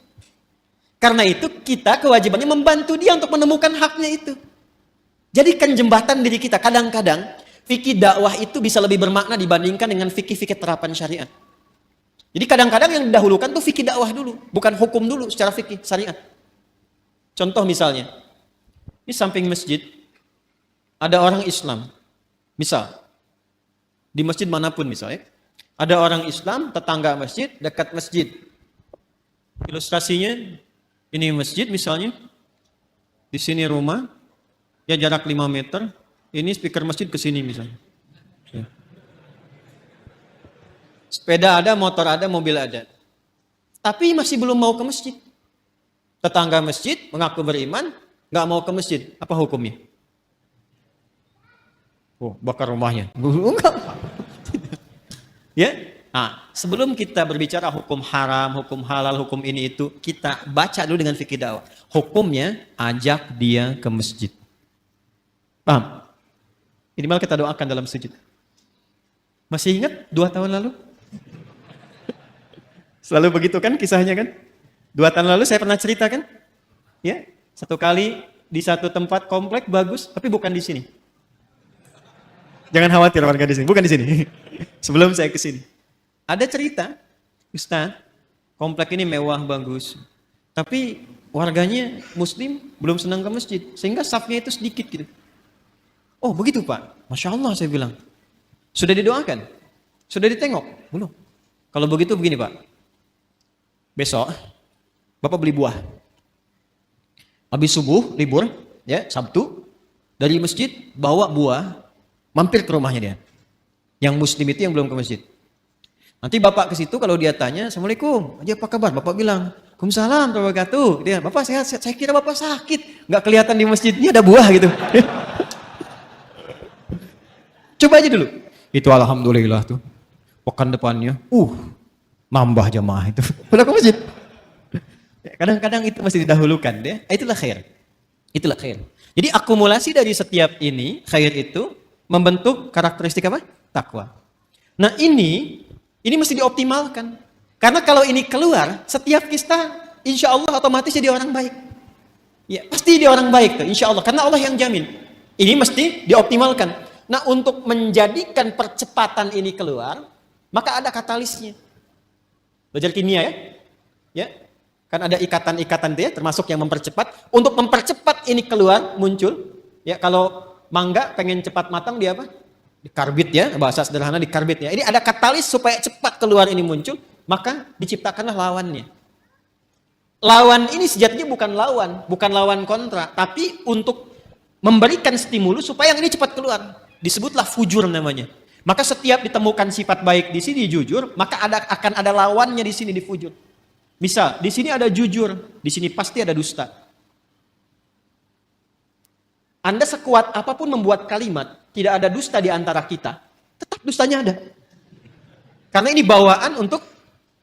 B: Karena itu kita kewajibannya membantu dia untuk menemukan haknya itu. Jadikan jembatan diri kita. Kadang-kadang fikih dakwah itu bisa lebih bermakna dibandingkan dengan fikih-fikih terapan syariat. Jadi kadang-kadang yang didahulukan tuh fikih dakwah dulu, bukan hukum dulu secara fikih syariat. Contoh misalnya, di samping masjid ada orang Islam. Misal, di masjid manapun misalnya, ada orang Islam, tetangga masjid, dekat masjid. Ilustrasinya, ini masjid misalnya, di sini rumah, ya jarak 5 meter, ini speaker masjid ke sini misalnya. Ya. Sepeda ada, motor ada, mobil ada. Tapi masih belum mau ke masjid. Tetangga masjid mengaku beriman, nggak mau ke masjid. Apa hukumnya? Oh, bakar rumahnya. Enggak. Ya. Nah, sebelum kita berbicara hukum haram, hukum halal, hukum ini itu, kita baca dulu dengan fikih dakwah. Hukumnya ajak dia ke masjid. Paham? Minimal kita doakan dalam sujud. Masih ingat 2 tahun lalu? Selalu begitu kan kisahnya kan? 2 tahun lalu saya pernah cerita kan? Ya, 1 kali di satu tempat komplek bagus, tapi bukan di sini. Jangan khawatir warga di sini, bukan di sini. Sebelum saya ke sini. Ada cerita, Ustaz, komplek ini mewah bagus. Tapi warganya muslim belum senang ke masjid, sehingga safnya itu sedikit gitu. Oh, begitu Pak. Masya Allah saya bilang. Sudah didoakan? Sudah ditengok? Belum. Kalau begitu begini Pak. Besok Bapak beli buah. Habis subuh, libur, ya, Sabtu, dari masjid bawa buah, mampir ke rumahnya dia. Yang muslim itu yang belum ke masjid. Nanti Bapak ke situ, kalau dia tanya, Assalamualaikum, aja apa kabar? Bapak bilang, Waalaikumsalam warahmatullahi wabarakatuh. Dia, Bapak sehat, sehat. Saya kira Bapak sakit. Nggak kelihatan di masjidnya ada buah gitu. Coba aja dulu. Itu alhamdulillah tuh. Pekan depannya, nambah jamaah itu. Pulang ke masjid. Kadang-kadang itu masih didahulukan deh. Itulah khair. Itulah khair. Jadi akumulasi dari setiap ini, khair itu membentuk karakteristik apa? Takwa. Nah ini mesti dioptimalkan. Karena kalau ini keluar, setiap kita insya Allah otomatis jadi orang baik. Ya, pasti dia orang baik tuh, insya Allah. Karena Allah yang jamin. Ini mesti dioptimalkan. Nah untuk menjadikan percepatan ini keluar, maka ada katalisnya. Belajar kimia ya? Ya, kan ada ikatan-ikatan dia, termasuk yang mempercepat. Untuk mempercepat ini keluar, muncul. Ya, kalau mangga pengen cepat matang dia apa? Dikarbit ya, bahasa sederhana dikarbit ya. Ini ada katalis supaya cepat keluar ini muncul, maka diciptakanlah lawannya. Lawan ini sejatinya bukan lawan kontra, tapi untuk memberikan stimulus supaya yang ini cepat keluar. Disebutlah fujur namanya. Maka setiap ditemukan sifat baik di sini jujur, maka akan ada lawannya di sini di fujur. Misal, di sini ada jujur, di sini pasti ada dusta. Anda sekuat apapun membuat kalimat, tidak ada dusta di antara kita, tetap dustanya ada. Karena ini bawaan untuk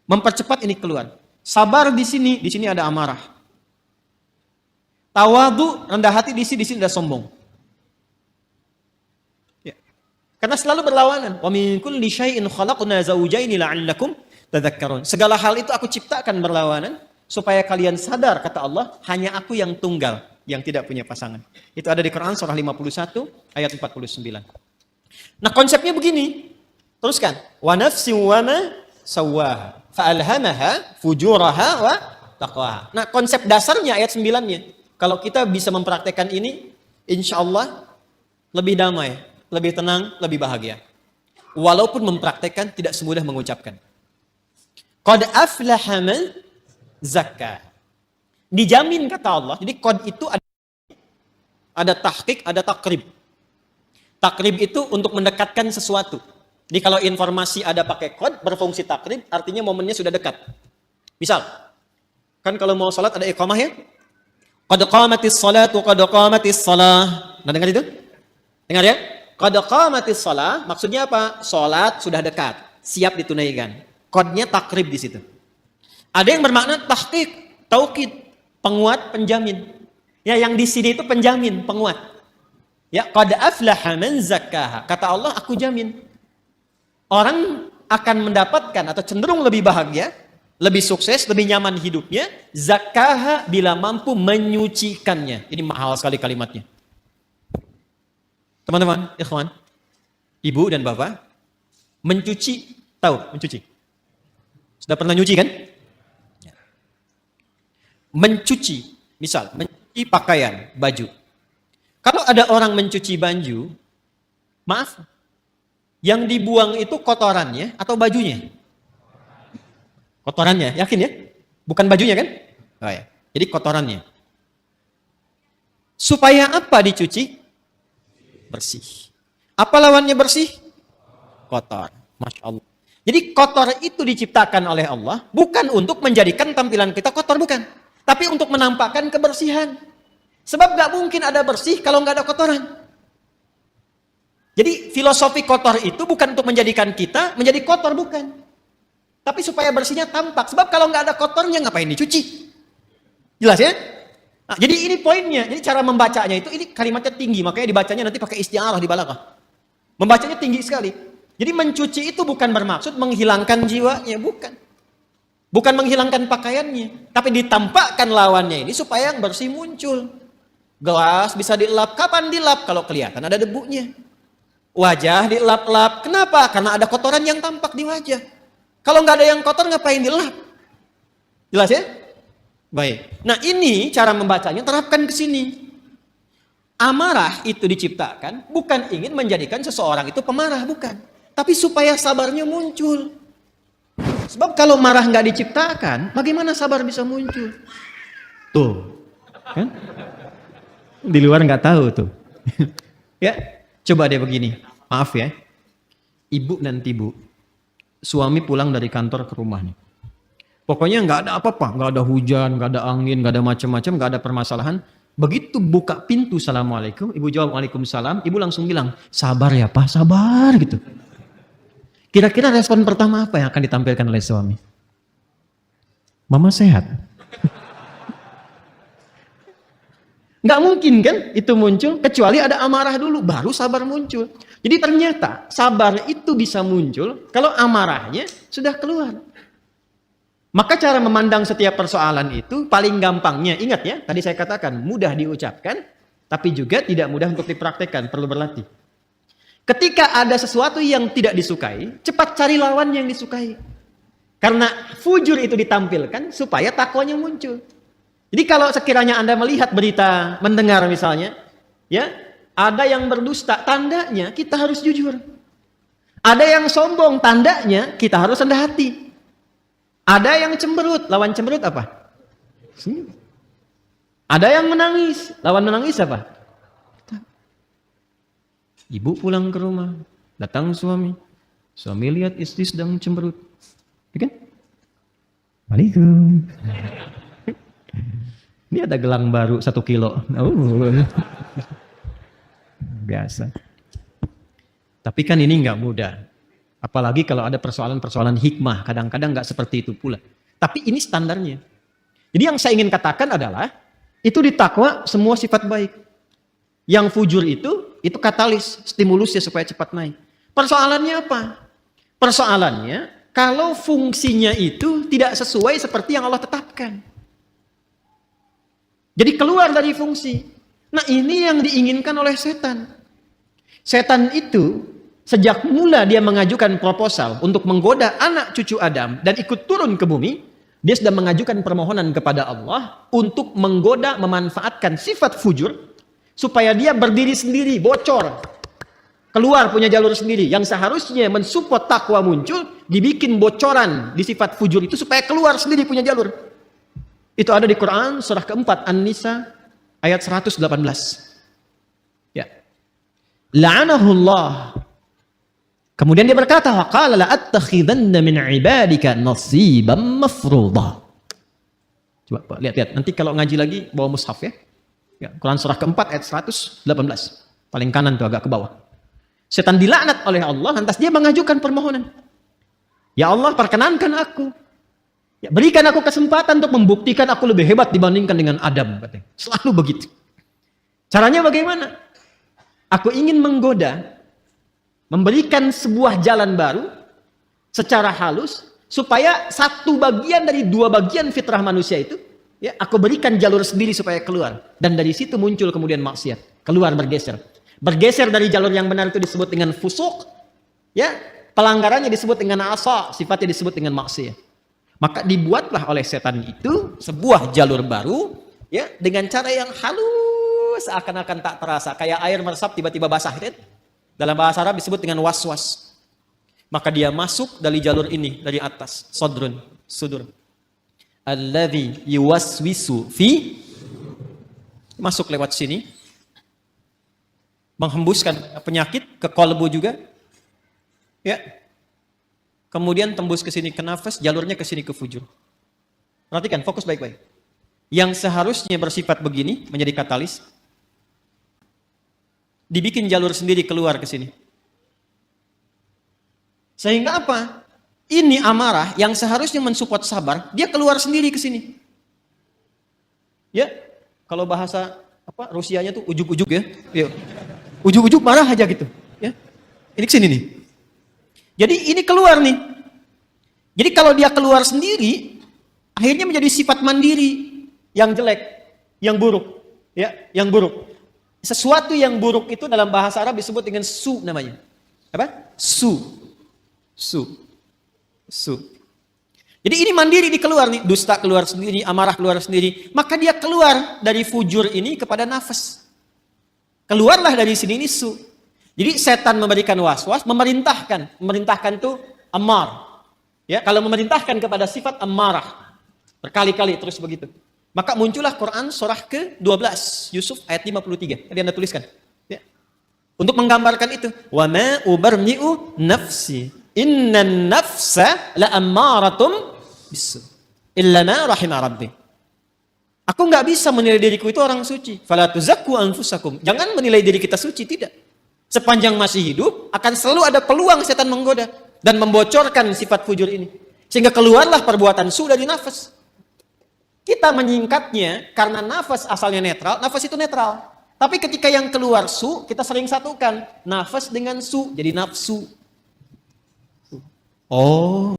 B: mempercepat ini keluar. Sabar di sini ada amarah. Tawadu, rendah hati di sini ada sombong. Ya. Karena selalu berlawanan. Wa min kulli syai'in khalaqna zawjaini la'allakum tadhakkarun. Segala hal itu aku ciptakan berlawanan supaya kalian sadar, kata Allah, hanya aku yang tunggal, yang tidak punya pasangan. Itu ada di Quran surah 51 ayat 49. Nah, konsepnya begini. Teruskan. Wa nafsin wa ma sawwaha fa'alhamaha fujuraha wa taqwaha. Nah, konsep dasarnya ayat 9-nya. Kalau kita bisa mempraktekkan ini, insya Allah lebih damai, lebih tenang, lebih bahagia. Walaupun mempraktekkan tidak semudah mengucapkan. Qad aflaha man zakka. Dijamin kata Allah. Jadi qad itu ada tahqiq, ada takrib. Takrib itu untuk mendekatkan sesuatu. Jadi kalau informasi ada pakai qad berfungsi takrib, artinya momennya sudah dekat. Misal, kan kalau mau salat ada iqamah ya? Qad qamatis salatu qad qamatis salah. Nah, dengar itu? Dengar ya? Qad qamatis salah maksudnya apa? Salat sudah dekat, siap ditunaikan. Qadnya takrib di situ. Ada yang bermakna tahqiq, taukid, penguat, penjamin. Ya, yang di sini itu penjamin, penguat. Ya, qad aflaha man zakkaha. Kata Allah, aku jamin. Orang akan mendapatkan atau cenderung lebih bahagia, lebih sukses, lebih nyaman hidupnya, zakkaha bila mampu menyucikannya. Ini mahal sekali kalimatnya. Teman-teman, ikhwan, ibu dan bapak, mencuci, tahu mencuci? Sudah pernah nyuci kan? Mencuci, misal, mencuci pakaian, baju. Kalau ada orang mencuci baju, maaf, yang dibuang itu kotorannya atau bajunya? Kotorannya, yakin ya? Bukan bajunya kan? Oh ya. Jadi kotorannya. Supaya apa dicuci? Bersih. Apa lawannya bersih? Kotor. Masya Allah. Jadi kotor itu diciptakan oleh Allah bukan untuk menjadikan tampilan kita kotor, bukan. Tapi untuk menampakkan kebersihan. Sebab gak mungkin ada bersih kalau gak ada kotoran. Jadi filosofi kotor itu bukan untuk menjadikan kita menjadi kotor, bukan. Tapi supaya bersihnya tampak. Sebab kalau nggak ada kotornya ngapain dicuci? Jelas ya? Nah, jadi ini poinnya. Jadi cara membacanya itu, ini kalimatnya tinggi. Makanya dibacanya nanti pakai isti'arah di balaghah. Membacanya tinggi sekali. Jadi mencuci itu bukan bermaksud menghilangkan jiwanya. Bukan. Bukan menghilangkan pakaiannya. Tapi ditampakkan lawannya ini supaya yang bersih muncul. Gelas bisa dilap. Kapan dilap? Kalau kelihatan ada debunya. Wajah dilap-lap. Kenapa? Karena ada kotoran yang tampak di wajah. Kalau nggak ada yang kotor, ngapain dilap? Jelas ya? Baik. Nah ini cara membacanya, terapkan ke sini. Amarah itu diciptakan bukan ingin menjadikan seseorang itu pemarah, bukan. Tapi supaya sabarnya muncul. Sebab kalau marah nggak diciptakan, bagaimana sabar bisa muncul? Tuh, kan? Di luar nggak tahu tuh. Ya, coba deh begini. Maaf ya, ibu nanti bu, suami pulang dari kantor ke rumah nih.
A: Pokoknya nggak ada apa-apa, nggak ada hujan, nggak ada angin, nggak ada macam-macam, nggak ada permasalahan. Begitu buka pintu, Assalamualaikum, ibu jawab Waalaikumsalam, ibu langsung bilang, sabar ya Pak, sabar gitu. Kira-kira respon pertama apa yang akan ditampilkan oleh suami? Mama sehat. Nggak mungkin kan itu muncul, kecuali ada amarah dulu, baru sabar muncul. Jadi ternyata sabar itu bisa muncul kalau amarahnya sudah keluar. Maka cara memandang setiap persoalan itu paling gampangnya, ingat ya, tadi saya katakan mudah diucapkan, tapi juga tidak mudah untuk dipraktekkan, perlu berlatih. Ketika ada sesuatu yang tidak disukai, cepat cari lawan yang disukai. Karena fujur itu ditampilkan supaya takwanya muncul. Jadi kalau sekiranya Anda melihat berita, mendengar misalnya, ya, ada yang berdusta, tandanya kita harus jujur. Ada yang sombong, tandanya kita harus rendah hati. Ada yang cemberut, lawan cemberut apa? Senyum. Ada yang menangis, lawan menangis apa? Ibu pulang ke rumah, datang suami. Suami lihat istri sedang cemberut. Ya kan? Waalaikum. Ini ada gelang baru 1 kilo. Oh. Biasa. Tapi kan ini nggak mudah. Apalagi kalau ada persoalan-persoalan hikmah, kadang-kadang nggak seperti itu pula. Tapi ini standarnya. Jadi yang saya ingin katakan adalah, itu di takwa semua sifat baik. Yang fujur itu katalis, stimulusnya supaya cepat naik. Persoalannya apa? Persoalannya, kalau fungsinya itu tidak sesuai seperti yang Allah tetapkan. Jadi keluar dari fungsi. Nah ini yang diinginkan oleh setan. Setan itu, sejak mula dia mengajukan proposal untuk menggoda anak cucu Adam dan ikut turun ke bumi, dia sudah mengajukan permohonan kepada Allah untuk menggoda, memanfaatkan sifat fujur supaya dia berdiri sendiri, bocor, keluar punya jalur sendiri. Yang seharusnya mensupport takwa muncul, dibikin bocoran di sifat fujur itu supaya keluar sendiri punya jalur. Itu ada di Quran surah keempat An-Nisa ayat 118. Ya. La'anahullah. Kemudian dia berkata, waqala la'attakhidanna min 'ibadika nasiban mafruḍa. Coba Pak, lihat. Nanti kalau ngaji lagi bawa mushaf ya. Ya, Quran surah keempat ayat 118. Paling kanan tuh agak ke bawah. Setan dilaknat oleh Allah, lantas dia mengajukan permohonan. Ya Allah, perkenankan aku. Ya, berikan aku kesempatan untuk membuktikan aku lebih hebat dibandingkan dengan Adam, katanya. Selalu begitu. Caranya bagaimana? Aku ingin menggoda, memberikan sebuah jalan baru secara halus supaya satu bagian dari 2 bagian fitrah manusia itu, ya, aku berikan jalur sendiri supaya keluar. Dan dari situ muncul kemudian maksiat, keluar bergeser. Bergeser dari jalur yang benar itu disebut dengan fusuk, ya, pelanggarannya disebut dengan asa, sifatnya disebut dengan maksiat. Maka dibuatlah oleh setan itu sebuah jalur baru, ya, dengan cara yang halus, seakan-akan tak terasa, kayak air meresap tiba-tiba basah, gitu. Dalam bahasa Arab disebut dengan was-was. Maka dia masuk dari jalur ini, dari atas, sudur. Alladzi yuwaswisu fi, masuk lewat sini, menghembuskan penyakit ke kolbu juga, ya. Kemudian tembus ke sini ke nafas, jalurnya ke sini ke fujur. Perhatikan, fokus baik-baik. Yang seharusnya bersifat begini menjadi katalis, dibikin jalur sendiri keluar ke sini. Sehingga apa? Ini amarah yang seharusnya mensupport sabar, dia keluar sendiri ke sini. Ya, kalau bahasa apa Rusianya tuh ujuk-ujuk ya. Ya. Ujuk-ujuk marah aja gitu, ya. Ini ke sini nih. Jadi ini keluar nih. Jadi kalau dia keluar sendiri, akhirnya menjadi sifat mandiri yang jelek, yang buruk, ya, yang buruk. Sesuatu yang buruk itu dalam bahasa Arab disebut dengan su namanya. Apa? Su. Jadi ini mandiri dikeluar nih, dusta keluar sendiri, amarah keluar sendiri. Maka dia keluar dari fujur ini kepada nafas. Keluarlah dari sini ini su. Jadi setan memberikan was-was, memerintahkan itu ammar. Ya, kalau memerintahkan kepada sifat ammarah, berkali-kali terus begitu. Maka muncullah Quran surah ke-12, Yusuf ayat 53. Tadi Anda tuliskan. Ya. Untuk menggambarkan itu, wa ma ubarni'u nafsi, innan nafsa la ammaratum bisu.
B: illa ma rahima rabbi. Aku nggak bisa menilai diriku itu orang suci. Fala tuzakku anfusakum. Jangan menilai diri kita suci, tidak. Sepanjang masih hidup, akan selalu ada peluang setan menggoda dan membocorkan sifat fujur ini. Sehingga keluarlah perbuatan su dari nafas. Kita menyingkatnya karena nafas asalnya netral, nafas itu netral. Tapi ketika yang keluar su, kita sering satukan nafas dengan su, jadi nafsu. Oh.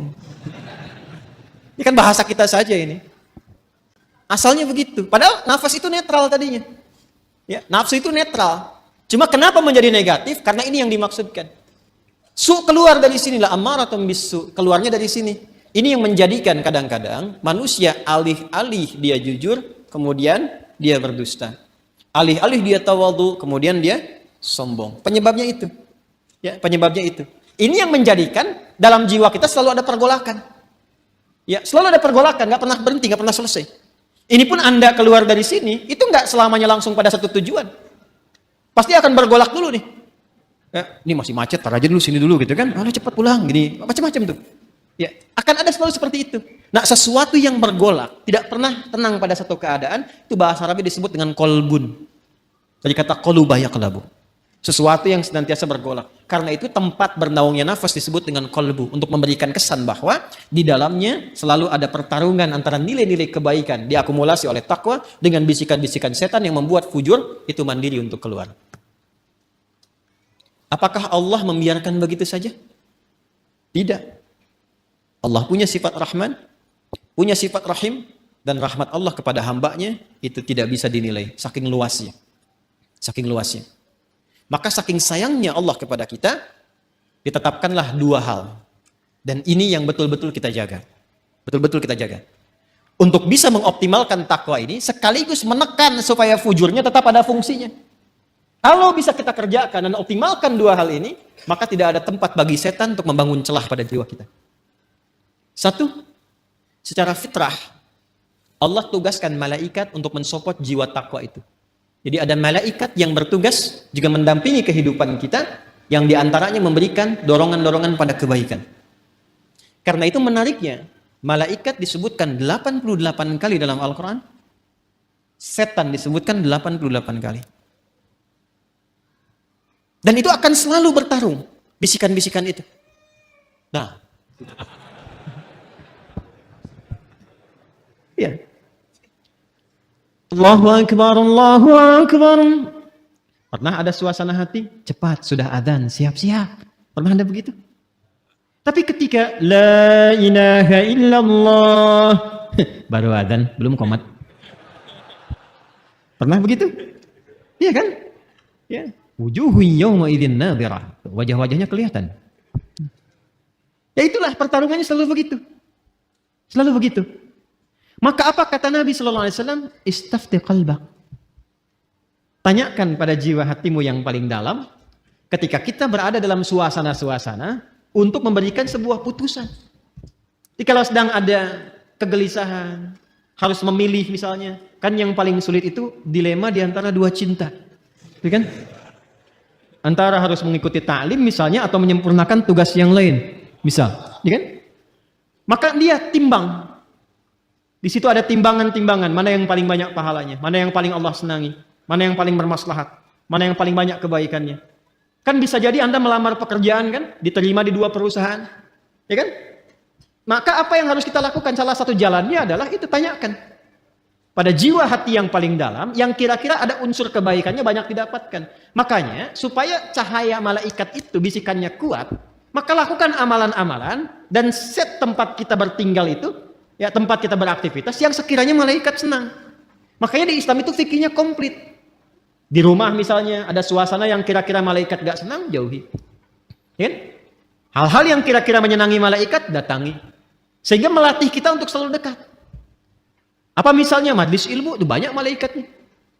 B: Ini kan bahasa kita saja ini. Asalnya begitu. Padahal nafas itu netral tadinya. Ya, nafsu itu netral. Cuma kenapa menjadi negatif? Karena ini yang dimaksudkan. Su keluar dari sinilah, ammaratun bisu. Keluarnya dari sini. Ini yang menjadikan kadang-kadang manusia alih-alih dia jujur, kemudian dia berdusta. Alih-alih dia tawadhu, kemudian dia sombong. Penyebabnya itu. Ya, penyebabnya itu. Ini yang menjadikan dalam jiwa kita selalu ada pergolakan. Ya, selalu ada pergolakan, nggak pernah berhenti, nggak pernah selesai. Ini pun Anda keluar dari sini, itu nggak selamanya langsung pada satu tujuan. Pasti akan bergolak dulu nih. Ya, ini masih macet, tar aja dulu sini dulu gitu kan. Cepat pulang, gini, macam-macam tuh. Ya, akan ada selalu seperti itu. Nah, sesuatu yang bergolak, tidak pernah tenang pada satu keadaan, itu bahasa Arabnya disebut dengan kolbun. Dari kata koluba yaqlabu. Sesuatu yang senantiasa bergolak. Karena itu tempat bernaungnya nafas disebut dengan kolbu. Untuk memberikan kesan bahwa di dalamnya selalu ada pertarungan antara nilai-nilai kebaikan diakumulasi oleh takwa dengan bisikan-bisikan setan yang membuat fujur itu mandiri untuk keluar. Apakah Allah membiarkan begitu saja? Tidak. Allah punya sifat Rahman, punya sifat Rahim, dan rahmat Allah kepada hambanya itu tidak bisa dinilai. Saking luasnya. Saking luasnya. Maka saking sayangnya Allah kepada kita, ditetapkanlah dua hal. Dan ini yang betul-betul kita jaga. Betul-betul kita jaga. Untuk bisa mengoptimalkan takwa ini, sekaligus menekan supaya fujurnya tetap ada fungsinya. Kalau bisa kita kerjakan dan optimalkan dua hal ini, maka tidak ada tempat bagi setan untuk membangun celah pada jiwa kita. Satu, secara fitrah, Allah tugaskan malaikat untuk mensupport jiwa takwa itu. Jadi ada malaikat yang bertugas juga mendampingi kehidupan kita, yang diantaranya memberikan dorongan-dorongan pada kebaikan. Karena itu menariknya, malaikat disebutkan 88 kali dalam Al-Quran, setan disebutkan 88 kali. Dan itu akan selalu bertarung, bisikan-bisikan itu. Nah, ya. Allahu Akbar, Allahu Akbar. Pernah ada suasana hati? Cepat, sudah adzan, siap-siap. Pernah ada begitu? Tapi ketika La ilaha illallah baru adzan, belum qomat. Pernah begitu? Iya kan? Ya. Wujuhu yawma idzin nadhirah. Wajah-wajahnya kelihatan. Ya itulah pertarungannya selalu begitu. Selalu begitu. Maka apa kata Nabi sallallahu alaihi wasallam? Istafti qalbak. Tanyakan pada jiwa hatimu yang paling dalam ketika kita berada dalam suasana-suasana untuk memberikan sebuah putusan. Jadi kalau sedang ada kegelisahan, harus memilih misalnya, kan yang paling sulit itu dilema di antara dua cinta. Ya kan? Antara harus mengikuti ta'lim misalnya atau menyempurnakan tugas yang lain. Misal, ya kan? Maka dia timbang. Di situ ada timbangan-timbangan, mana yang paling banyak pahalanya, mana yang paling Allah senangi, mana yang paling bermaslahat, mana yang paling banyak kebaikannya. Kan bisa jadi Anda melamar pekerjaan kan, diterima di dua perusahaan, ya kan? Maka apa yang harus kita lakukan? Salah satu jalannya adalah itu, tanyakan pada jiwa hati yang paling dalam, yang kira-kira ada unsur kebaikannya banyak didapatkan. Makanya supaya cahaya malaikat itu bisikannya kuat, maka lakukan amalan-amalan dan set tempat kita bertinggal itu, ya tempat kita beraktivitas yang sekiranya malaikat senang. Makanya di Islam itu fikihnya komplit. Di rumah misalnya ada suasana yang kira-kira malaikat gak senang, jauhi. Ya kan? Hal-hal yang kira-kira menyenangi malaikat, datangi. Sehingga melatih kita untuk selalu dekat. Apa misalnya majlis ilmu, itu banyak malaikatnya.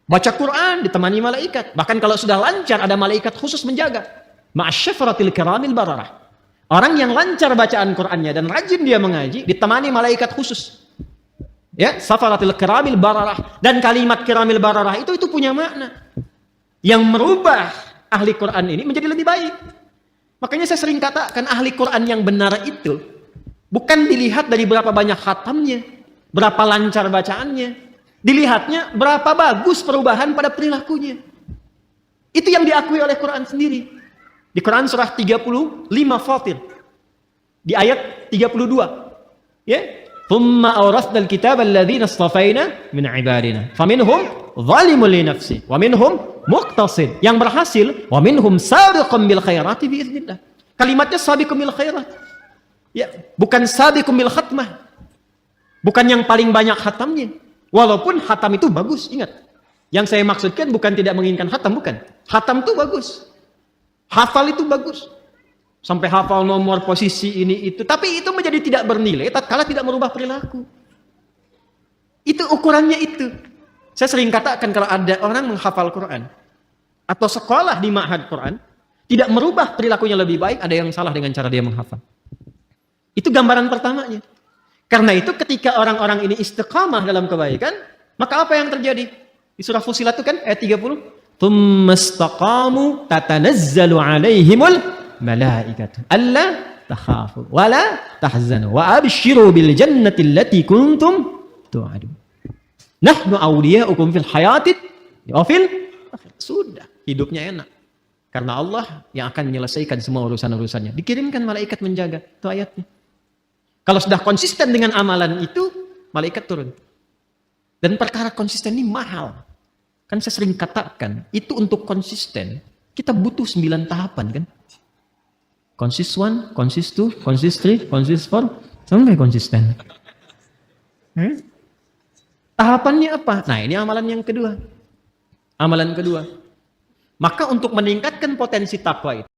B: Baca Quran ditemani malaikat. Bahkan kalau sudah lancar ada malaikat khusus menjaga. Ma'asyafratil kiramil bararah. Orang yang lancar bacaan Qur'annya dan rajin dia mengaji, ditemani malaikat khusus. Ya, safaratil kiramil bararah. Dan kalimat kiramil bararah itu punya makna yang merubah ahli Quran ini menjadi lebih baik. Makanya saya sering katakan ahli Quran yang benar itu bukan dilihat dari berapa banyak khatamnya,
A: berapa lancar bacaannya, dilihatnya berapa bagus perubahan pada perilakunya. Itu yang diakui oleh Quran sendiri. Di Quran surah 35 Fatir, di ayat 32, ya, thumma awrasnal kitaba alladhina istafaina min ibadina faminhum zalimun li nafsi wa minhum muqtasid, yang berhasil, wa minhum sabiqun bil khairati bi idznillah. Kalimatnya sabiqun bil khairat, ya, bukan sabiqun bil khatmah, bukan yang paling banyak khatamnya. Walaupun khatam itu bagus, ingat, yang saya maksudkan bukan tidak menginginkan khatam, bukan. Khatam itu bagus, hafal itu bagus, sampai hafal nomor, posisi, ini itu, tapi itu menjadi tidak bernilai tatkala tidak merubah perilaku. Itu ukurannya itu. Saya sering katakan, kalau ada orang menghafal Quran atau sekolah di ma'had Quran tidak merubah perilakunya lebih baik, ada yang salah dengan cara dia menghafal. Itu gambaran pertamanya. Karena itu ketika orang-orang ini istiqamah dalam kebaikan, maka apa yang terjadi? Di surah Fussilat itu kan ayat 30, "Tsumastaqamu tatanazzalu 'alaihimul malaikatu alla takhafu wa la tahzanu wa abshiru bil jannati allati kuntum tu'adun. Nahnu awliya'ukum fil hayatid wa fil akhirah." Sudah, hidupnya enak. Karena Allah yang akan menyelesaikan semua urusan-urusannya. Dikirimkan malaikat menjaga. Itu ayatnya. Kalau sudah konsisten dengan amalan itu, malaikat turun. Dan perkara konsisten ini mahal. Kan saya sering katakan, itu untuk konsisten, kita butuh 9 tahapan kan. Consist 1, consist 2, consist 3, consist 4, sampai konsisten. Tahapannya apa? Nah, ini amalan yang kedua. Amalan kedua. Maka untuk meningkatkan potensi takwa itu,